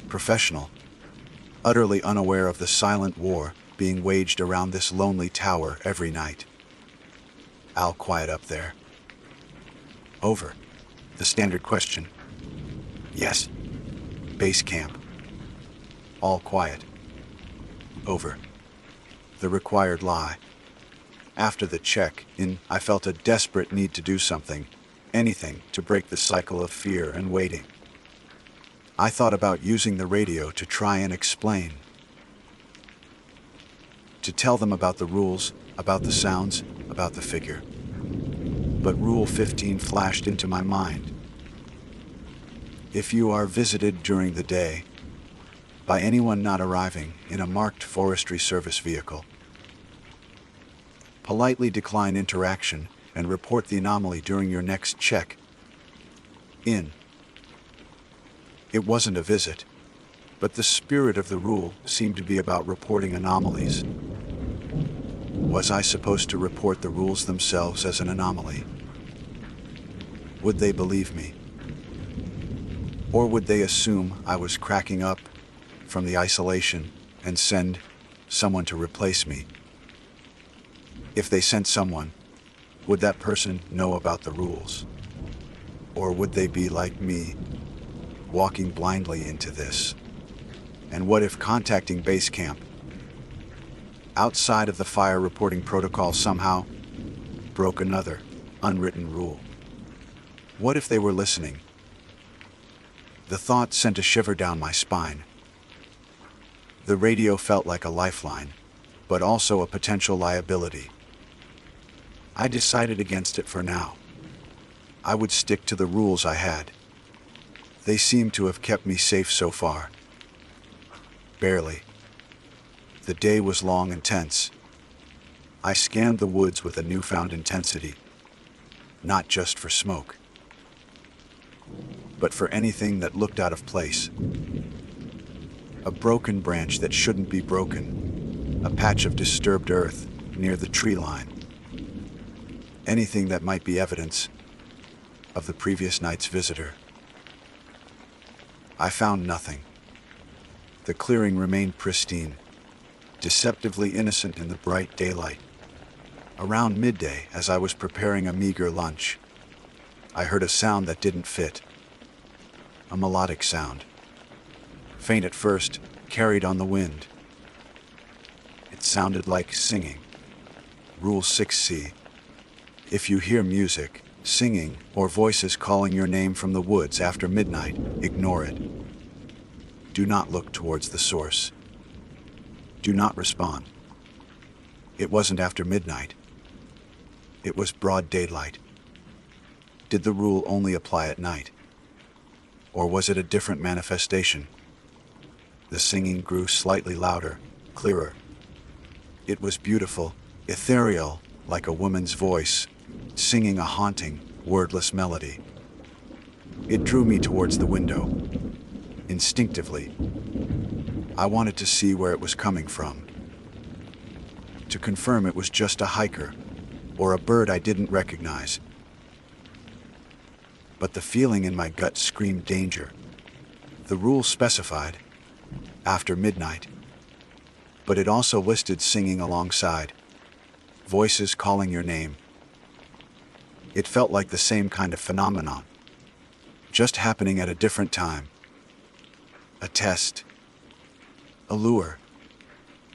professional, utterly unaware of the silent war being waged around this lonely tower every night. "All quiet up there?" "Over." The standard question. "Yes." "Base camp." "All quiet." "Over." The required lie. After the check-in, I felt a desperate need to do something, anything to break the cycle of fear and waiting. I thought about using the radio to try and explain, to tell them about the rules, about the sounds, about the figure. But Rule 15 flashed into my mind. If you are visited during the day by anyone not arriving in a marked forestry service vehicle, politely decline interaction and report the anomaly during your next check-in. It wasn't a visit, but the spirit of the rule seemed to be about reporting anomalies. Was I supposed to report the rules themselves as an anomaly? Would they believe me? Or would they assume I was cracking up from the isolation and send someone to replace me? If they sent someone, would that person know about the rules? Or would they be like me, walking blindly into this? And what if contacting base camp outside of the fire reporting protocol somehow broke another unwritten rule? What if they were listening? The thought sent a shiver down my spine. The radio felt like a lifeline, but also a potential liability. I decided against it for now. I would stick to the rules I had. They seemed to have kept me safe so far. Barely. The day was long and tense. I scanned the woods with a newfound intensity, not just for smoke, but for anything that looked out of place. A broken branch that shouldn't be broken, a patch of disturbed earth near the tree line. Anything that might be evidence of the previous night's visitor. I found nothing. The clearing remained pristine, deceptively innocent in the bright daylight. Around midday, as I was preparing a meager lunch, I heard a sound that didn't fit. A melodic sound. Faint at first, carried on the wind. It sounded like singing. Rule 6C. If you hear music, singing, or voices calling your name from the woods after midnight, ignore it. Do not look towards the source. Do not respond. It wasn't after midnight. It was broad daylight. Did the rule only apply at night? Or was it a different manifestation? The singing grew slightly louder, clearer. It was beautiful, ethereal, like a woman's voice, singing a haunting, wordless melody. It drew me towards the window. Instinctively, I wanted to see where it was coming from, to confirm it was just a hiker or a bird I didn't recognize. But the feeling in my gut screamed danger. The rule specified after midnight, but it also listed singing alongside, voices calling your name. It felt like the same kind of phenomenon, just happening at a different time. A test. A lure.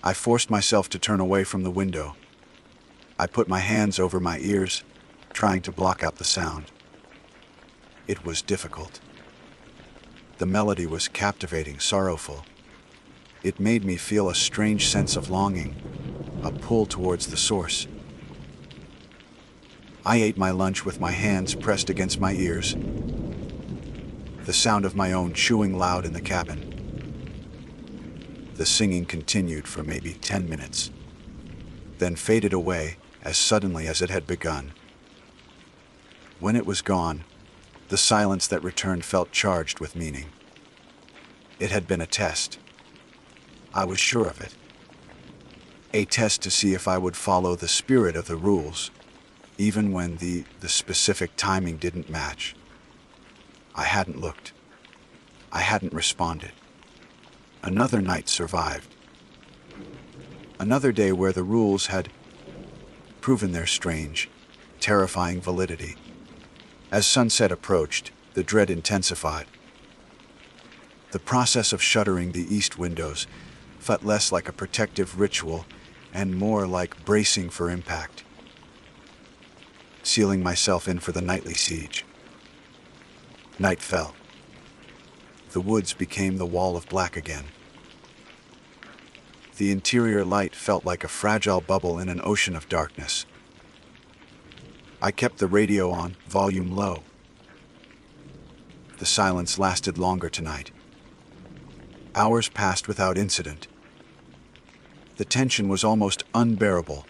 I forced myself to turn away from the window. I put my hands over my ears, trying to block out the sound. It was difficult. The melody was captivating, sorrowful. It made me feel a strange sense of longing, a pull towards the source. I ate my lunch with my hands pressed against my ears, the sound of my own chewing loud in the cabin. The singing continued for maybe 10 minutes, then faded away as suddenly as it had begun. When it was gone, the silence that returned felt charged with meaning. It had been a test. I was sure of it. A test to see if I would follow the spirit of the rules, even when the specific timing didn't match. I hadn't looked. I hadn't responded. Another night survived. Another day where the rules had proven their strange, terrifying validity. As sunset approached, the dread intensified. The process of shuttering the east windows felt less like a protective ritual and more like bracing for impact, sealing myself in for the nightly siege. Night fell. The woods became the wall of black again. The interior light felt like a fragile bubble in an ocean of darkness. I kept the radio on, volume low. The silence lasted longer tonight. Hours passed without incident. The tension was almost unbearable,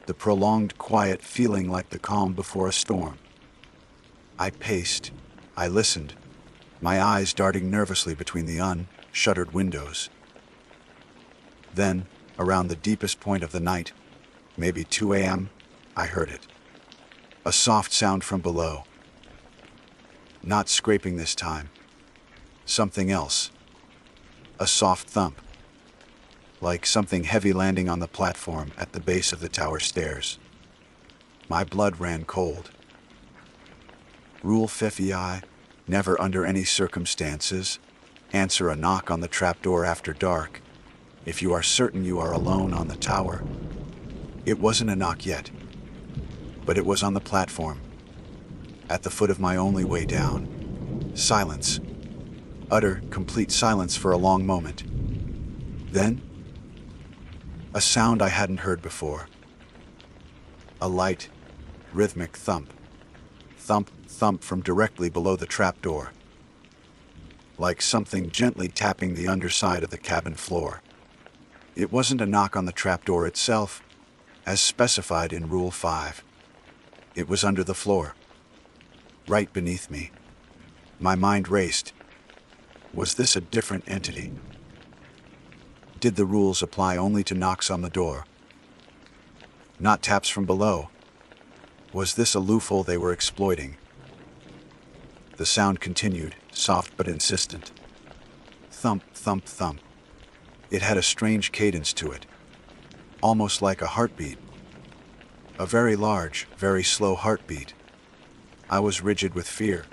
the prolonged quiet feeling like the calm before a storm. I paced, I listened, my eyes darting nervously between the unshuttered windows. Then, around the deepest point of the night, maybe 2 a.m., I heard it. A soft sound from below. Not scraping this time. Something else. A soft thump. Like something heavy landing on the platform at the base of the tower stairs. My blood ran cold. Rule 50I, never under any circumstances answer a knock on the trapdoor after dark, if you are certain you are alone on the tower. It wasn't a knock yet, but it was on the platform, at the foot of my only way down. Silence. Utter, complete silence for a long moment. Then, a sound I hadn't heard before. A light, rhythmic thump. Thump, thump from directly below the trapdoor. Like something gently tapping the underside of the cabin floor. It wasn't a knock on the trapdoor itself, as specified in Rule 5. It was under the floor, right beneath me. My mind raced. Was this a different entity? Did the rules apply only to knocks on the door? Not taps from below? Was this a loophole they were exploiting? The sound continued, soft but insistent. Thump, thump, thump. It had a strange cadence to it, almost like a heartbeat. A very large, very slow heartbeat. I was rigid with fear.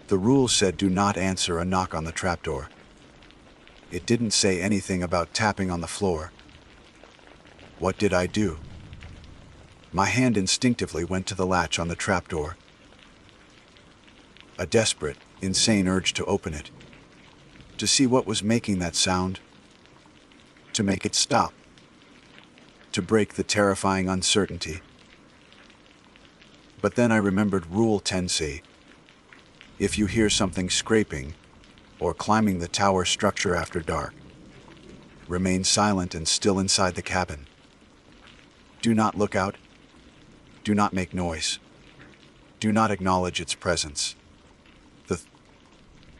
The rules said do not answer a knock on the trapdoor. It didn't say anything about tapping on the floor. What did I do? My hand instinctively went to the latch on the trapdoor. A desperate, insane urge to open it. To see what was making that sound. To make it stop. To break the terrifying uncertainty. But then I remembered Rule 10C. If you hear something scraping or climbing the tower structure after dark, remain silent and still inside the cabin. Do not look out. Do not make noise. Do not acknowledge its presence. The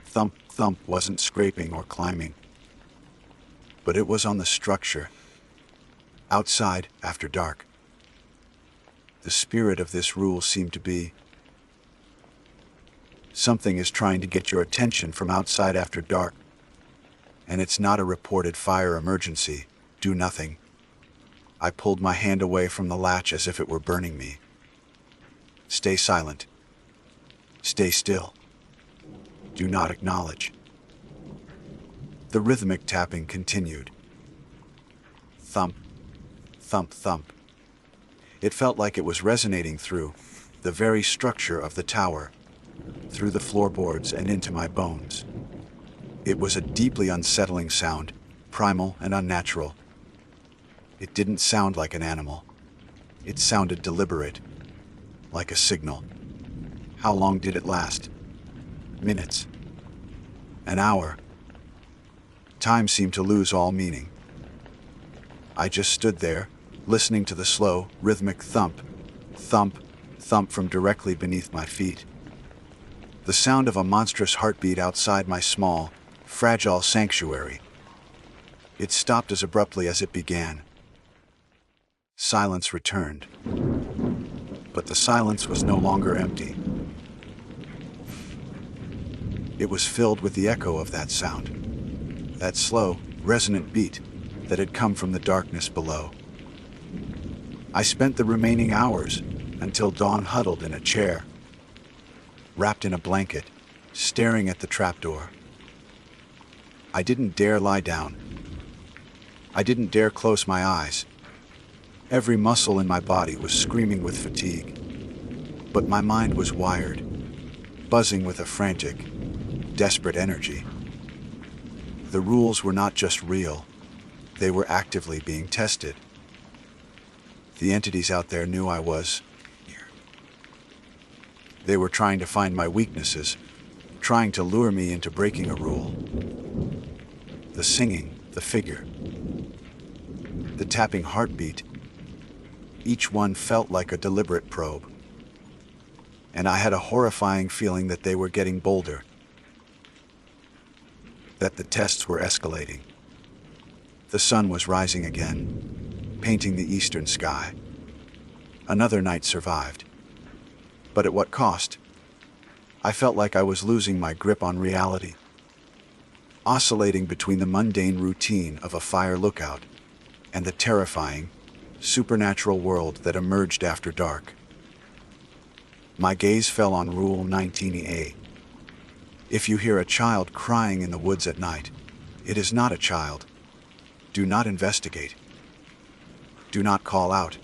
thump thump wasn't scraping or climbing, but it was on the structure, outside after dark. The spirit of this rule seemed to be, something is trying to get your attention from outside after dark, and it's not a reported fire emergency. Do nothing. I pulled my hand away from the latch as if it were burning me. Stay silent. Stay still. Do not acknowledge. The rhythmic tapping continued. Thump, thump, thump. It felt like it was resonating through the very structure of the tower, through the floorboards and into my bones. It was a deeply unsettling sound, primal and unnatural. It didn't sound like an animal. It sounded deliberate, like a signal. How long did it last? Minutes? An hour? Time seemed to lose all meaning. I just stood there, listening to the slow, rhythmic thump, thump, thump from directly beneath my feet. The sound of a monstrous heartbeat outside my small, fragile sanctuary. It stopped as abruptly as it began. Silence returned. But the silence was no longer empty. It was filled with the echo of that sound, that slow, resonant beat that had come from the darkness below. I spent the remaining hours until dawn huddled in a chair, wrapped in a blanket, staring at the trapdoor. I didn't dare lie down. I didn't dare close my eyes. Every muscle in my body was screaming with fatigue, but my mind was wired, buzzing with a frantic, desperate energy. The rules were not just real, they were actively being tested. The entities out there knew I was here. They were trying to find my weaknesses, trying to lure me into breaking a rule. The singing, the figure, the tapping heartbeat, each one felt like a deliberate probe. And I had a horrifying feeling that they were getting bolder, that the tests were escalating. The sun was rising again, painting the eastern sky. Another night survived. But at what cost? I felt like I was losing my grip on reality, oscillating between the mundane routine of a fire lookout and the terrifying, supernatural world that emerged after dark. My gaze fell on Rule 19A. If you hear a child crying in the woods at night, it is not a child. Do not investigate. Do not call out.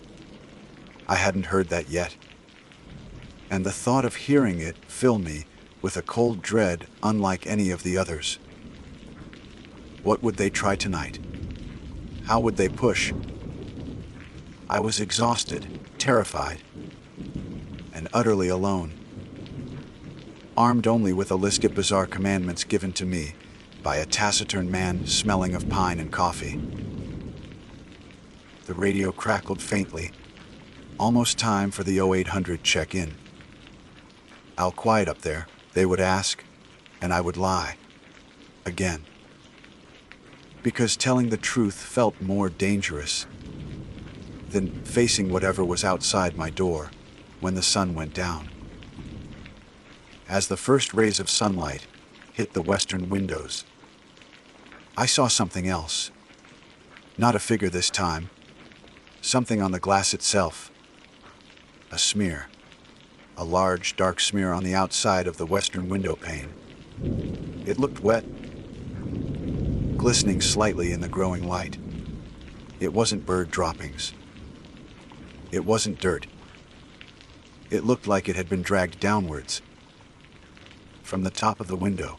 I hadn't heard that yet. And the thought of hearing it filled me with a cold dread unlike any of the others. What would they try tonight? How would they push? I was exhausted, terrified, and utterly alone, armed only with a list of bizarre commandments given to me by a taciturn man smelling of pine and coffee. The radio crackled faintly. Almost time for the 0800 check-in. "How quiet up there?" they would ask, and I would lie. Again. Because telling the truth felt more dangerous than facing whatever was outside my door when the sun went down. As the first rays of sunlight hit the western windows, I saw something else. Not a figure this time. Something on the glass itself. A smear. A large, dark smear on the outside of the western window pane. It looked wet, glistening slightly in the growing light. It wasn't bird droppings. It wasn't dirt. It looked like it had been dragged downwards from the top of the window,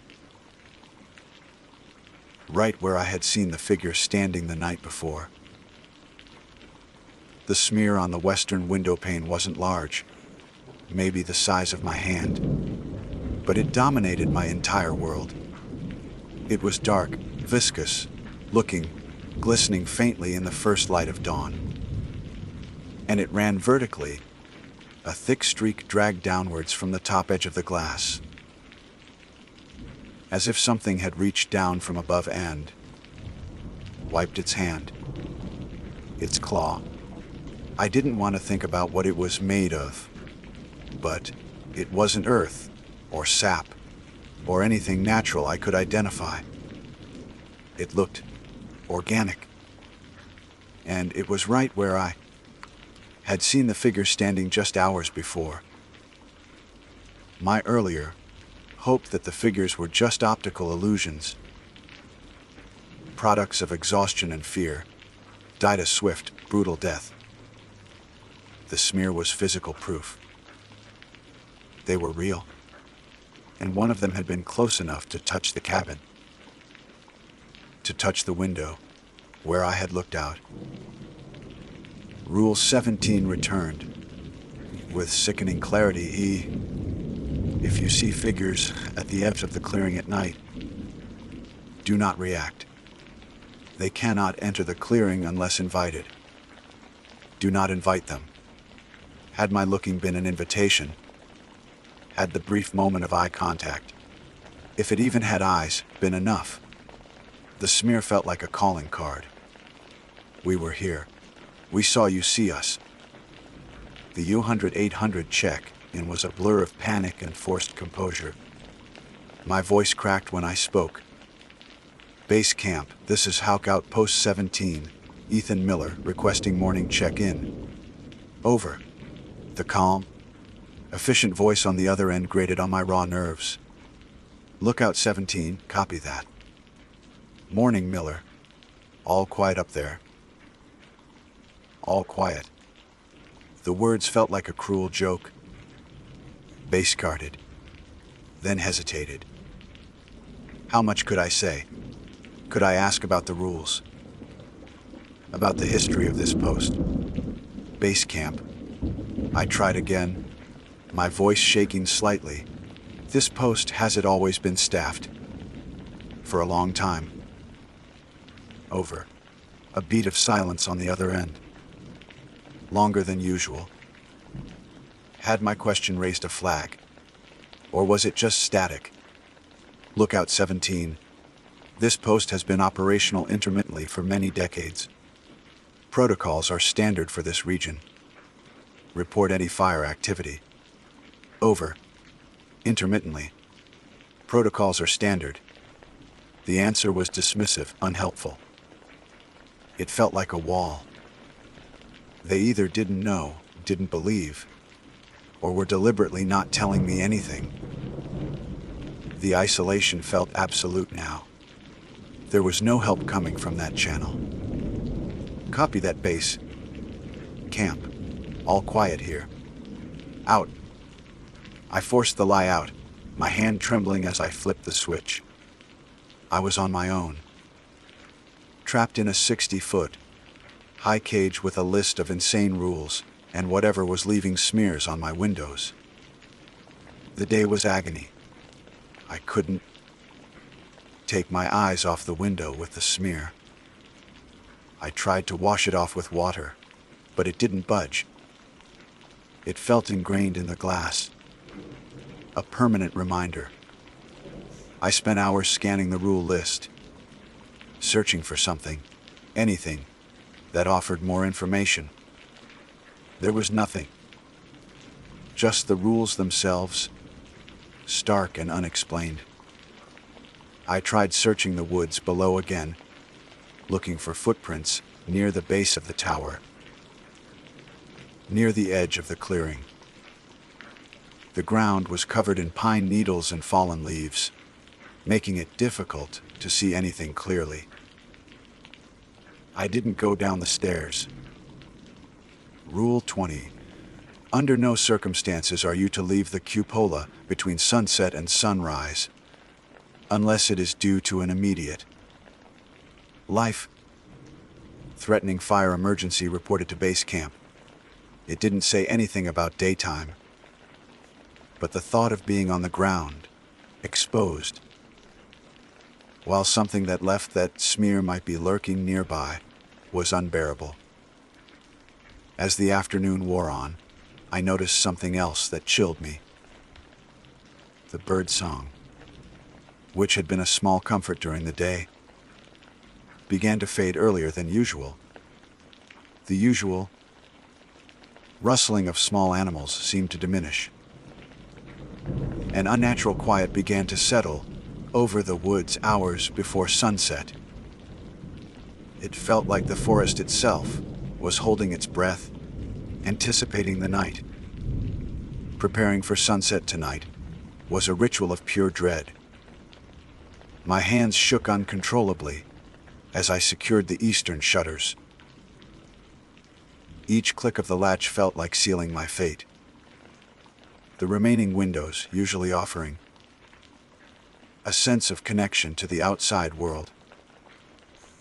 right where I had seen the figure standing the night before. The smear on the western window pane wasn't large, maybe the size of my hand, but it dominated my entire world. It was dark, viscous, looking, glistening faintly in the first light of dawn. And it ran vertically, a thick streak dragged downwards from the top edge of the glass, as if something had reached down from above and wiped its hand, its claw. I didn't want to think about what it was made of, but it wasn't earth or sap or anything natural I could identify. It looked organic, and it was right where I had seen the figure standing just hours before. My earlier hope that the figures were just optical illusions, products of exhaustion and fear, died a swift, brutal death. The smear was physical proof. They were real, and one of them had been close enough to touch the cabin, to touch the window where I had looked out. Rule 17 returned. With sickening clarity, if you see figures at the edge of the clearing at night, do not react. They cannot enter the clearing unless invited. Do not invite them. Had my looking been an invitation, had the brief moment of eye contact, if it even had eyes, been enough. The smear felt like a calling card. We were here. We saw you see us. The U-800 check-in was a blur of panic and forced composure. My voice cracked when I spoke. Base camp, this is Hawk Outpost 17, Ethan Miller, requesting morning check-in. Over. The calm, efficient voice on the other end grated on my raw nerves. Lookout 17, copy that. Morning, Miller. All quiet up there. All quiet. The words felt like a cruel joke. Base carded, then hesitated. How much could I say? Could I ask about the rules? About the history of this post? Base camp. I tried again, my voice shaking slightly. This post hasn't always been staffed. For a long time. Over. A beat of silence on the other end. Longer than usual. Had my question raised a flag? Or was it just static? Lookout 17. This post has been operational intermittently for many decades. Protocols are standard for this region. Report any fire activity. Over. Intermittently. Protocols are standard. The answer was dismissive, unhelpful. It felt like a wall. They either didn't know, didn't believe, or were deliberately not telling me anything. The isolation felt absolute now. There was no help coming from that channel. Copy that, base. Camp. All quiet here. Out. I forced the lie out, my hand trembling as I flipped the switch. I was on my own. Trapped in a 60-foot, high cage with a list of insane rules and whatever was leaving smears on my windows. The day was agony. I couldn't take my eyes off the window with the smear. I tried to wash it off with water, but it didn't budge. It felt ingrained in the glass. A permanent reminder. I spent hours scanning the rule list, searching for something, anything, that offered more information. There was nothing. Just the rules themselves, stark and unexplained. I tried searching the woods below again, looking for footprints near the base of the tower, near the edge of the clearing. The ground was covered in pine needles and fallen leaves, making it difficult to see anything clearly. I didn't go down the stairs. Rule 20. Under no circumstances are you to leave the cupola between sunset and sunrise, unless it is due to an immediate life-threatening fire emergency reported to base camp. It didn't say anything about daytime, but the thought of being on the ground, exposed, while something that left that smear might be lurking nearby, was unbearable. As the afternoon wore on, I noticed something else that chilled me. The bird song, which had been a small comfort during the day, began to fade earlier than usual. The usual rustling of small animals seemed to diminish. An unnatural quiet began to settle over the woods hours before sunset. It felt like the forest itself was holding its breath, anticipating the night. Preparing for sunset tonight was a ritual of pure dread. My hands shook uncontrollably as I secured the eastern shutters. Each click of the latch felt like sealing my fate. The remaining windows, usually offering a sense of connection to the outside world,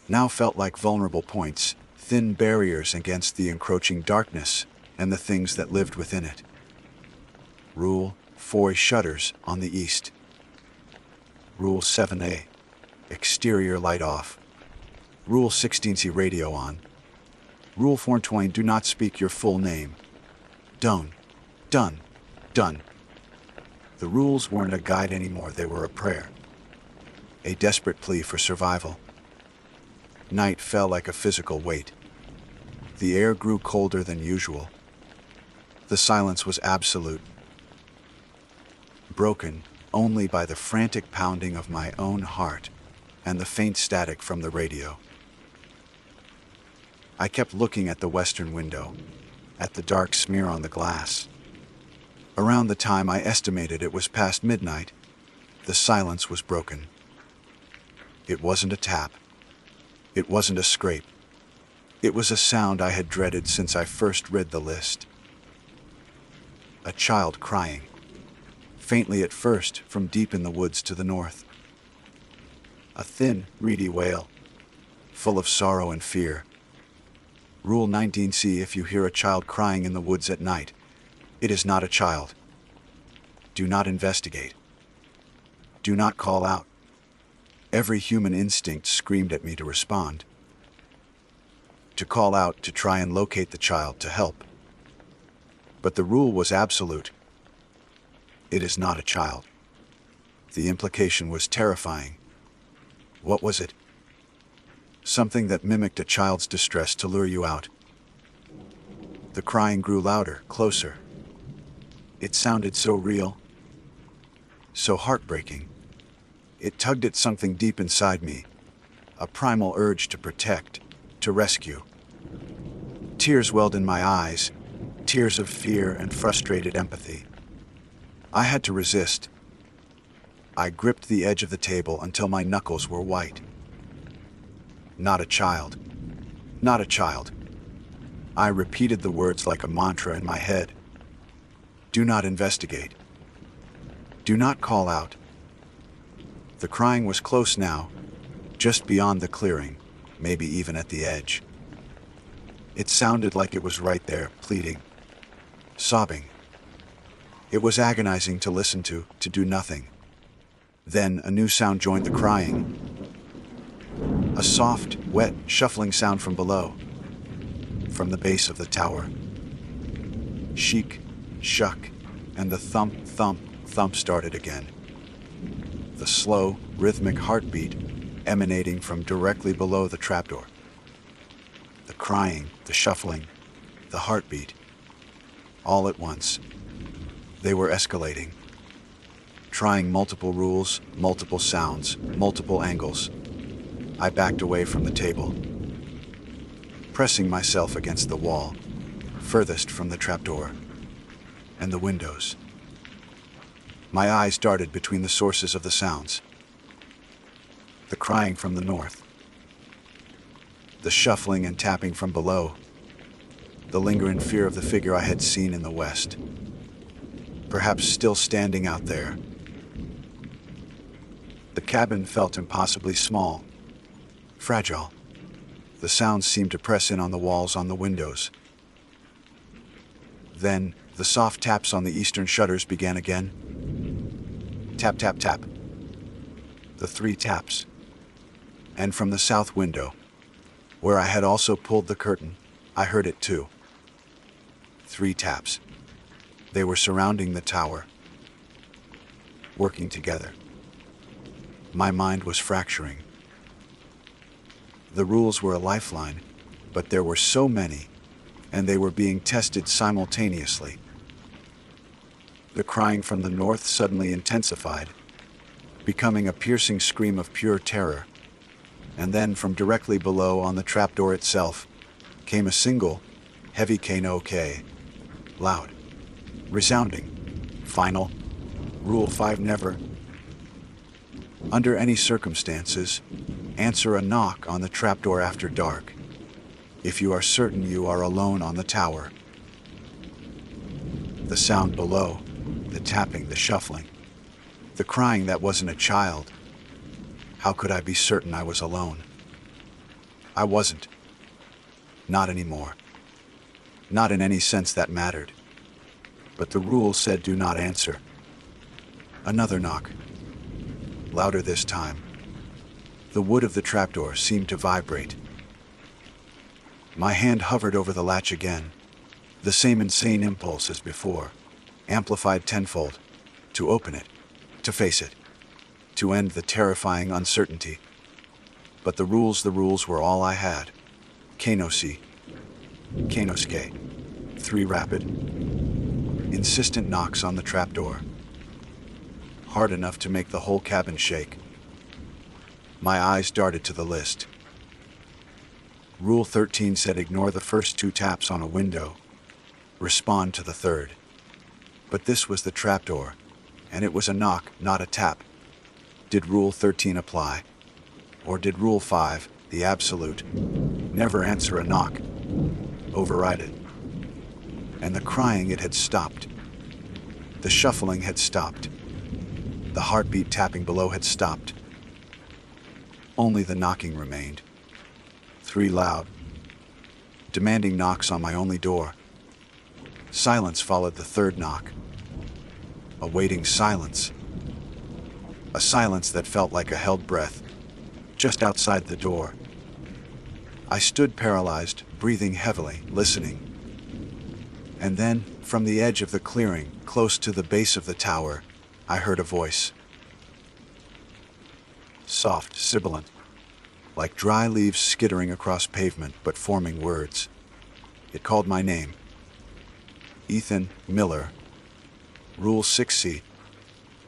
now felt like vulnerable points, thin barriers against the encroaching darkness and the things that lived within it. Rule 4: shutters on the east. Rule 7a: exterior light off. Rule 16c: radio on. Rule 420: do not speak your full name. Done. Done. Done. The rules weren't a guide anymore, they were a prayer. A desperate plea for survival. Night fell like a physical weight. The air grew colder than usual. The silence was absolute, broken only by the frantic pounding of my own heart and the faint static from the radio. I kept looking at the western window, at the dark smear on the glass. Around the time I estimated it was past midnight, the silence was broken. It wasn't a tap. It wasn't a scrape. It was a sound I had dreaded since I first read the list. A child crying, faintly at first from deep in the woods to the north. A thin, reedy wail, full of sorrow and fear. Rule 19c: if you hear a child crying in the woods at night, it is not a child. Do not investigate. Do not call out. Every human instinct screamed at me to respond. To call out, to try and locate the child, to help. But the rule was absolute. It is not a child. The implication was terrifying. What was it? Something that mimicked a child's distress to lure you out. The crying grew louder, closer. It sounded so real, so heartbreaking. It tugged at something deep inside me, a primal urge to protect, to rescue. Tears welled in my eyes, tears of fear and frustrated empathy. I had to resist. I gripped the edge of the table until my knuckles were white. Not a child. Not a child. I repeated the words like a mantra in my head. Do not investigate. Do not call out. The crying was close now, just beyond the clearing, maybe even at the edge. It sounded like it was right there, pleading, sobbing. It was agonizing to listen to do nothing. Then a new sound joined the crying. A soft, wet, shuffling sound from below, from the base of the tower. Shik, shuck, and the thump, thump, thump started again. The slow, rhythmic heartbeat emanating from directly below the trapdoor. The crying, the shuffling, the heartbeat. All at once. They were escalating. Trying multiple rules, multiple sounds, multiple angles. I backed away from the table, pressing myself against the wall, furthest from the trapdoor and the windows. My eyes darted between the sources of the sounds. The crying from the north, the shuffling and tapping from below, the lingering fear of the figure I had seen in the west, perhaps still standing out there. The cabin felt impossibly small, fragile. The sounds seemed to press in on the walls, on the windows. Then, the soft taps on the eastern shutters began again. Tap, tap, tap. The 3 taps. And from the south window, where I had also pulled the curtain, I heard it too. 3 taps. They were surrounding the tower, working together. My mind was fracturing. The rules were a lifeline, but there were so many, and they were being tested simultaneously. The crying from the north suddenly intensified, becoming a piercing scream of pure terror. And then from directly below on the trapdoor itself came a single, heavy K-no-K, loud, resounding, final, Rule 5: never, under any circumstances, answer a knock on the trapdoor after dark, if you are certain you are alone on the tower. The sound below, the tapping, the shuffling, the crying that wasn't a child. How could I be certain I was alone? I wasn't. Not anymore. Not in any sense that mattered. But the rule said do not answer. Another knock. Louder this time. The wood of the trapdoor seemed to vibrate. My hand hovered over the latch again. The same insane impulse as before, amplified tenfold. To open it. To face it. To end the terrifying uncertainty. But the rules were all I had. Kanosi. Kanoske. 3 rapid. Insistent knocks on the trapdoor. Hard enough to make the whole cabin shake. My eyes darted to the list. Rule 13 said ignore the first 2 taps on a window. Respond to the third. But this was the trapdoor, and it was a knock, not a tap. Did Rule 13 apply? Or did Rule 5, the absolute, never answer a knock, override it? And the crying, it had stopped. The shuffling had stopped. The heartbeat tapping below had stopped. Only the knocking remained. 3 loud, demanding knocks on my only door. Silence followed the third knock. A waiting silence. A silence that felt like a held breath, just outside the door. I stood paralyzed, breathing heavily, listening. And then, from the edge of the clearing, close to the base of the tower, I heard a voice. Soft, sibilant, like dry leaves skittering across pavement but forming words. It called my name. Ethan Miller. Rule 6C.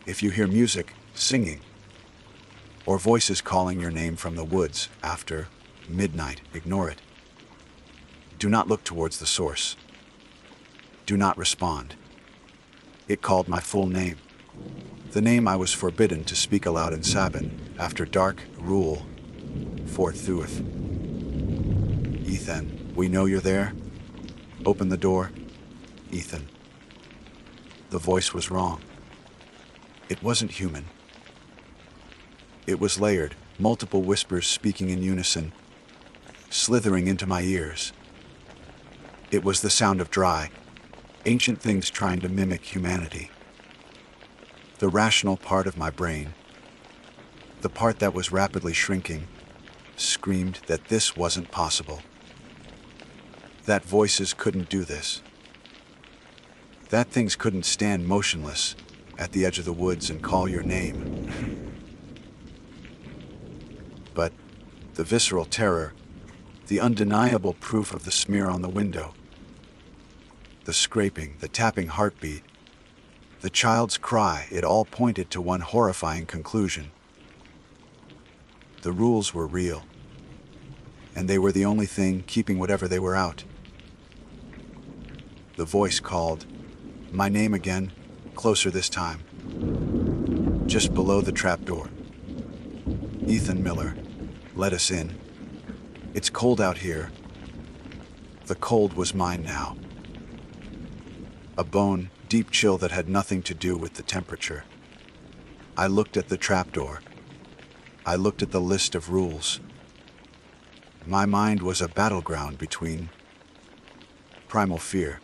If you hear music, singing, or voices calling your name from the woods after midnight, ignore it. Do not look towards the source. Do not respond. It called my full name. The name I was forbidden to speak aloud in Sabin after dark, Rule 4th. Ethan, we know you're there. Open the door. Ethan. The voice was wrong. It wasn't human. It was layered, multiple whispers speaking in unison, slithering into my ears. It was the sound of dry, ancient things trying to mimic humanity. The rational part of my brain, the part that was rapidly shrinking, screamed that this wasn't possible. That voices couldn't do this. That things couldn't stand motionless at the edge of the woods and call your name. But the visceral terror, the undeniable proof of the smear on the window, the scraping, the tapping heartbeat, the child's cry, it all pointed to one horrifying conclusion. The rules were real, and they were the only thing keeping whatever they were out. The voice called my name again, closer this time, just below the trapdoor. Ethan Miller, let us in. It's cold out here. The cold was mine now. A bone, deep chill that had nothing to do with the temperature. I looked at the trapdoor. I looked at the list of rules. My mind was a battleground between primal fear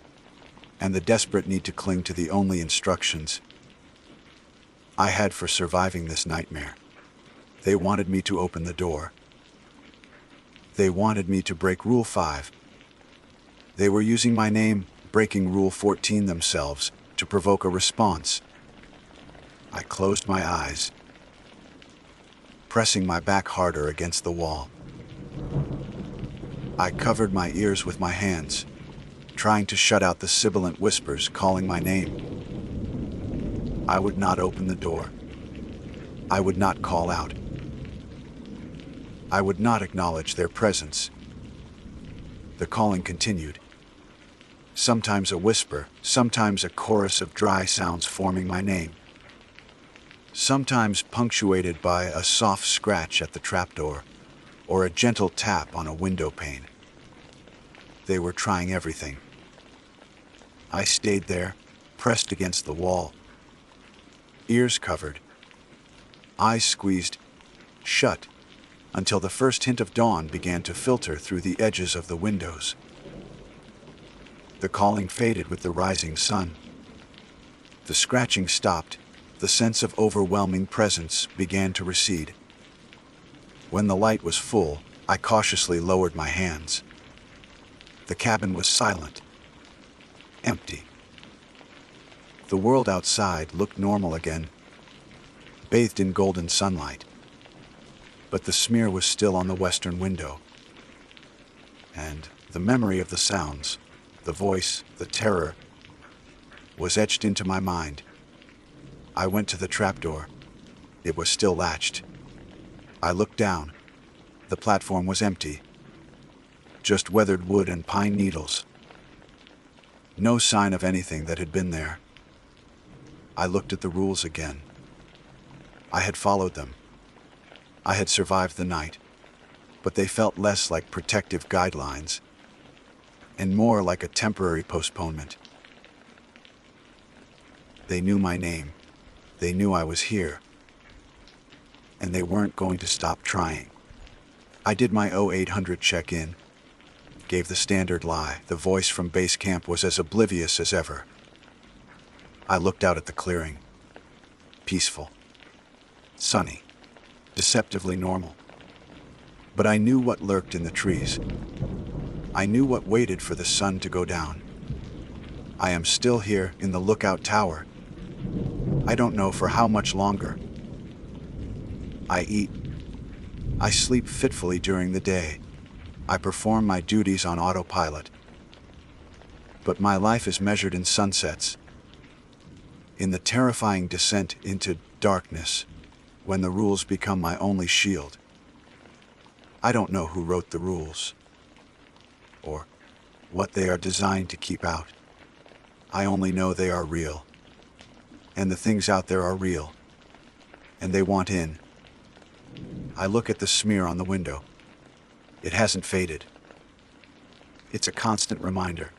and the desperate need to cling to the only instructions I had for surviving this nightmare. They wanted me to open the door. They wanted me to break Rule 5. They were using my name, breaking Rule 14 themselves, to provoke a response. I closed my eyes, pressing my back harder against the wall. I covered my ears with my hands, trying to shut out the sibilant whispers calling my name. I would not open the door. I would not call out. I would not acknowledge their presence. The calling continued. Sometimes a whisper, sometimes a chorus of dry sounds forming my name. Sometimes punctuated by a soft scratch at the trapdoor, or a gentle tap on a window pane. They were trying everything. I stayed there, pressed against the wall, ears covered, eyes squeezed shut, until the first hint of dawn began to filter through the edges of the windows. The calling faded with the rising sun. The scratching stopped. The sense of overwhelming presence began to recede. When the light was full, I cautiously lowered my hands. The cabin was silent, empty. The world outside looked normal again, bathed in golden sunlight. But the smear was still on the western window. And the memory of the sounds, the voice, the terror, was etched into my mind. I went to the trapdoor. It was still latched. I looked down. The platform was empty. Just weathered wood and pine needles. No sign of anything that had been there. I looked at the rules again. I had followed them. I had survived the night, but they felt less like protective guidelines and more like a temporary postponement. They knew my name. They knew I was here. And they weren't going to stop trying. I did my 0800 check-in, gave the standard lie. The voice from base camp was as oblivious as ever. I looked out at the clearing. Peaceful. Sunny. Deceptively normal. But I knew what lurked in the trees. I knew what waited for the sun to go down. I am still here in the lookout tower. I don't know for how much longer. I eat. I sleep fitfully during the day. I perform my duties on autopilot. But my life is measured in sunsets, in the terrifying descent into darkness, when the rules become my only shield. I don't know who wrote the rules, or what they are designed to keep out. I only know they are real, and the things out there are real, and they want in. I look at the smear on the window. It hasn't faded. It's a constant reminder.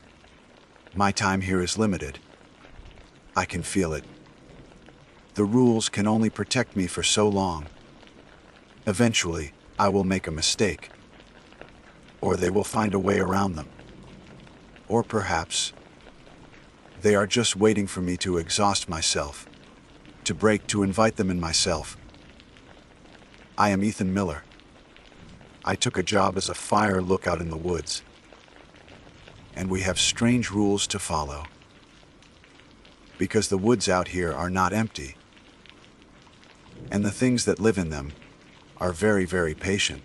My time here is limited. I can feel it. The rules can only protect me for so long. Eventually, I will make a mistake, or they will find a way around them. Or perhaps they are just waiting for me to exhaust myself, to break, to invite them in myself. I am Ethan Miller. I took a job as a fire lookout in the woods, and we have strange rules to follow. Because the woods out here are not empty, and the things that live in them are very, very patient.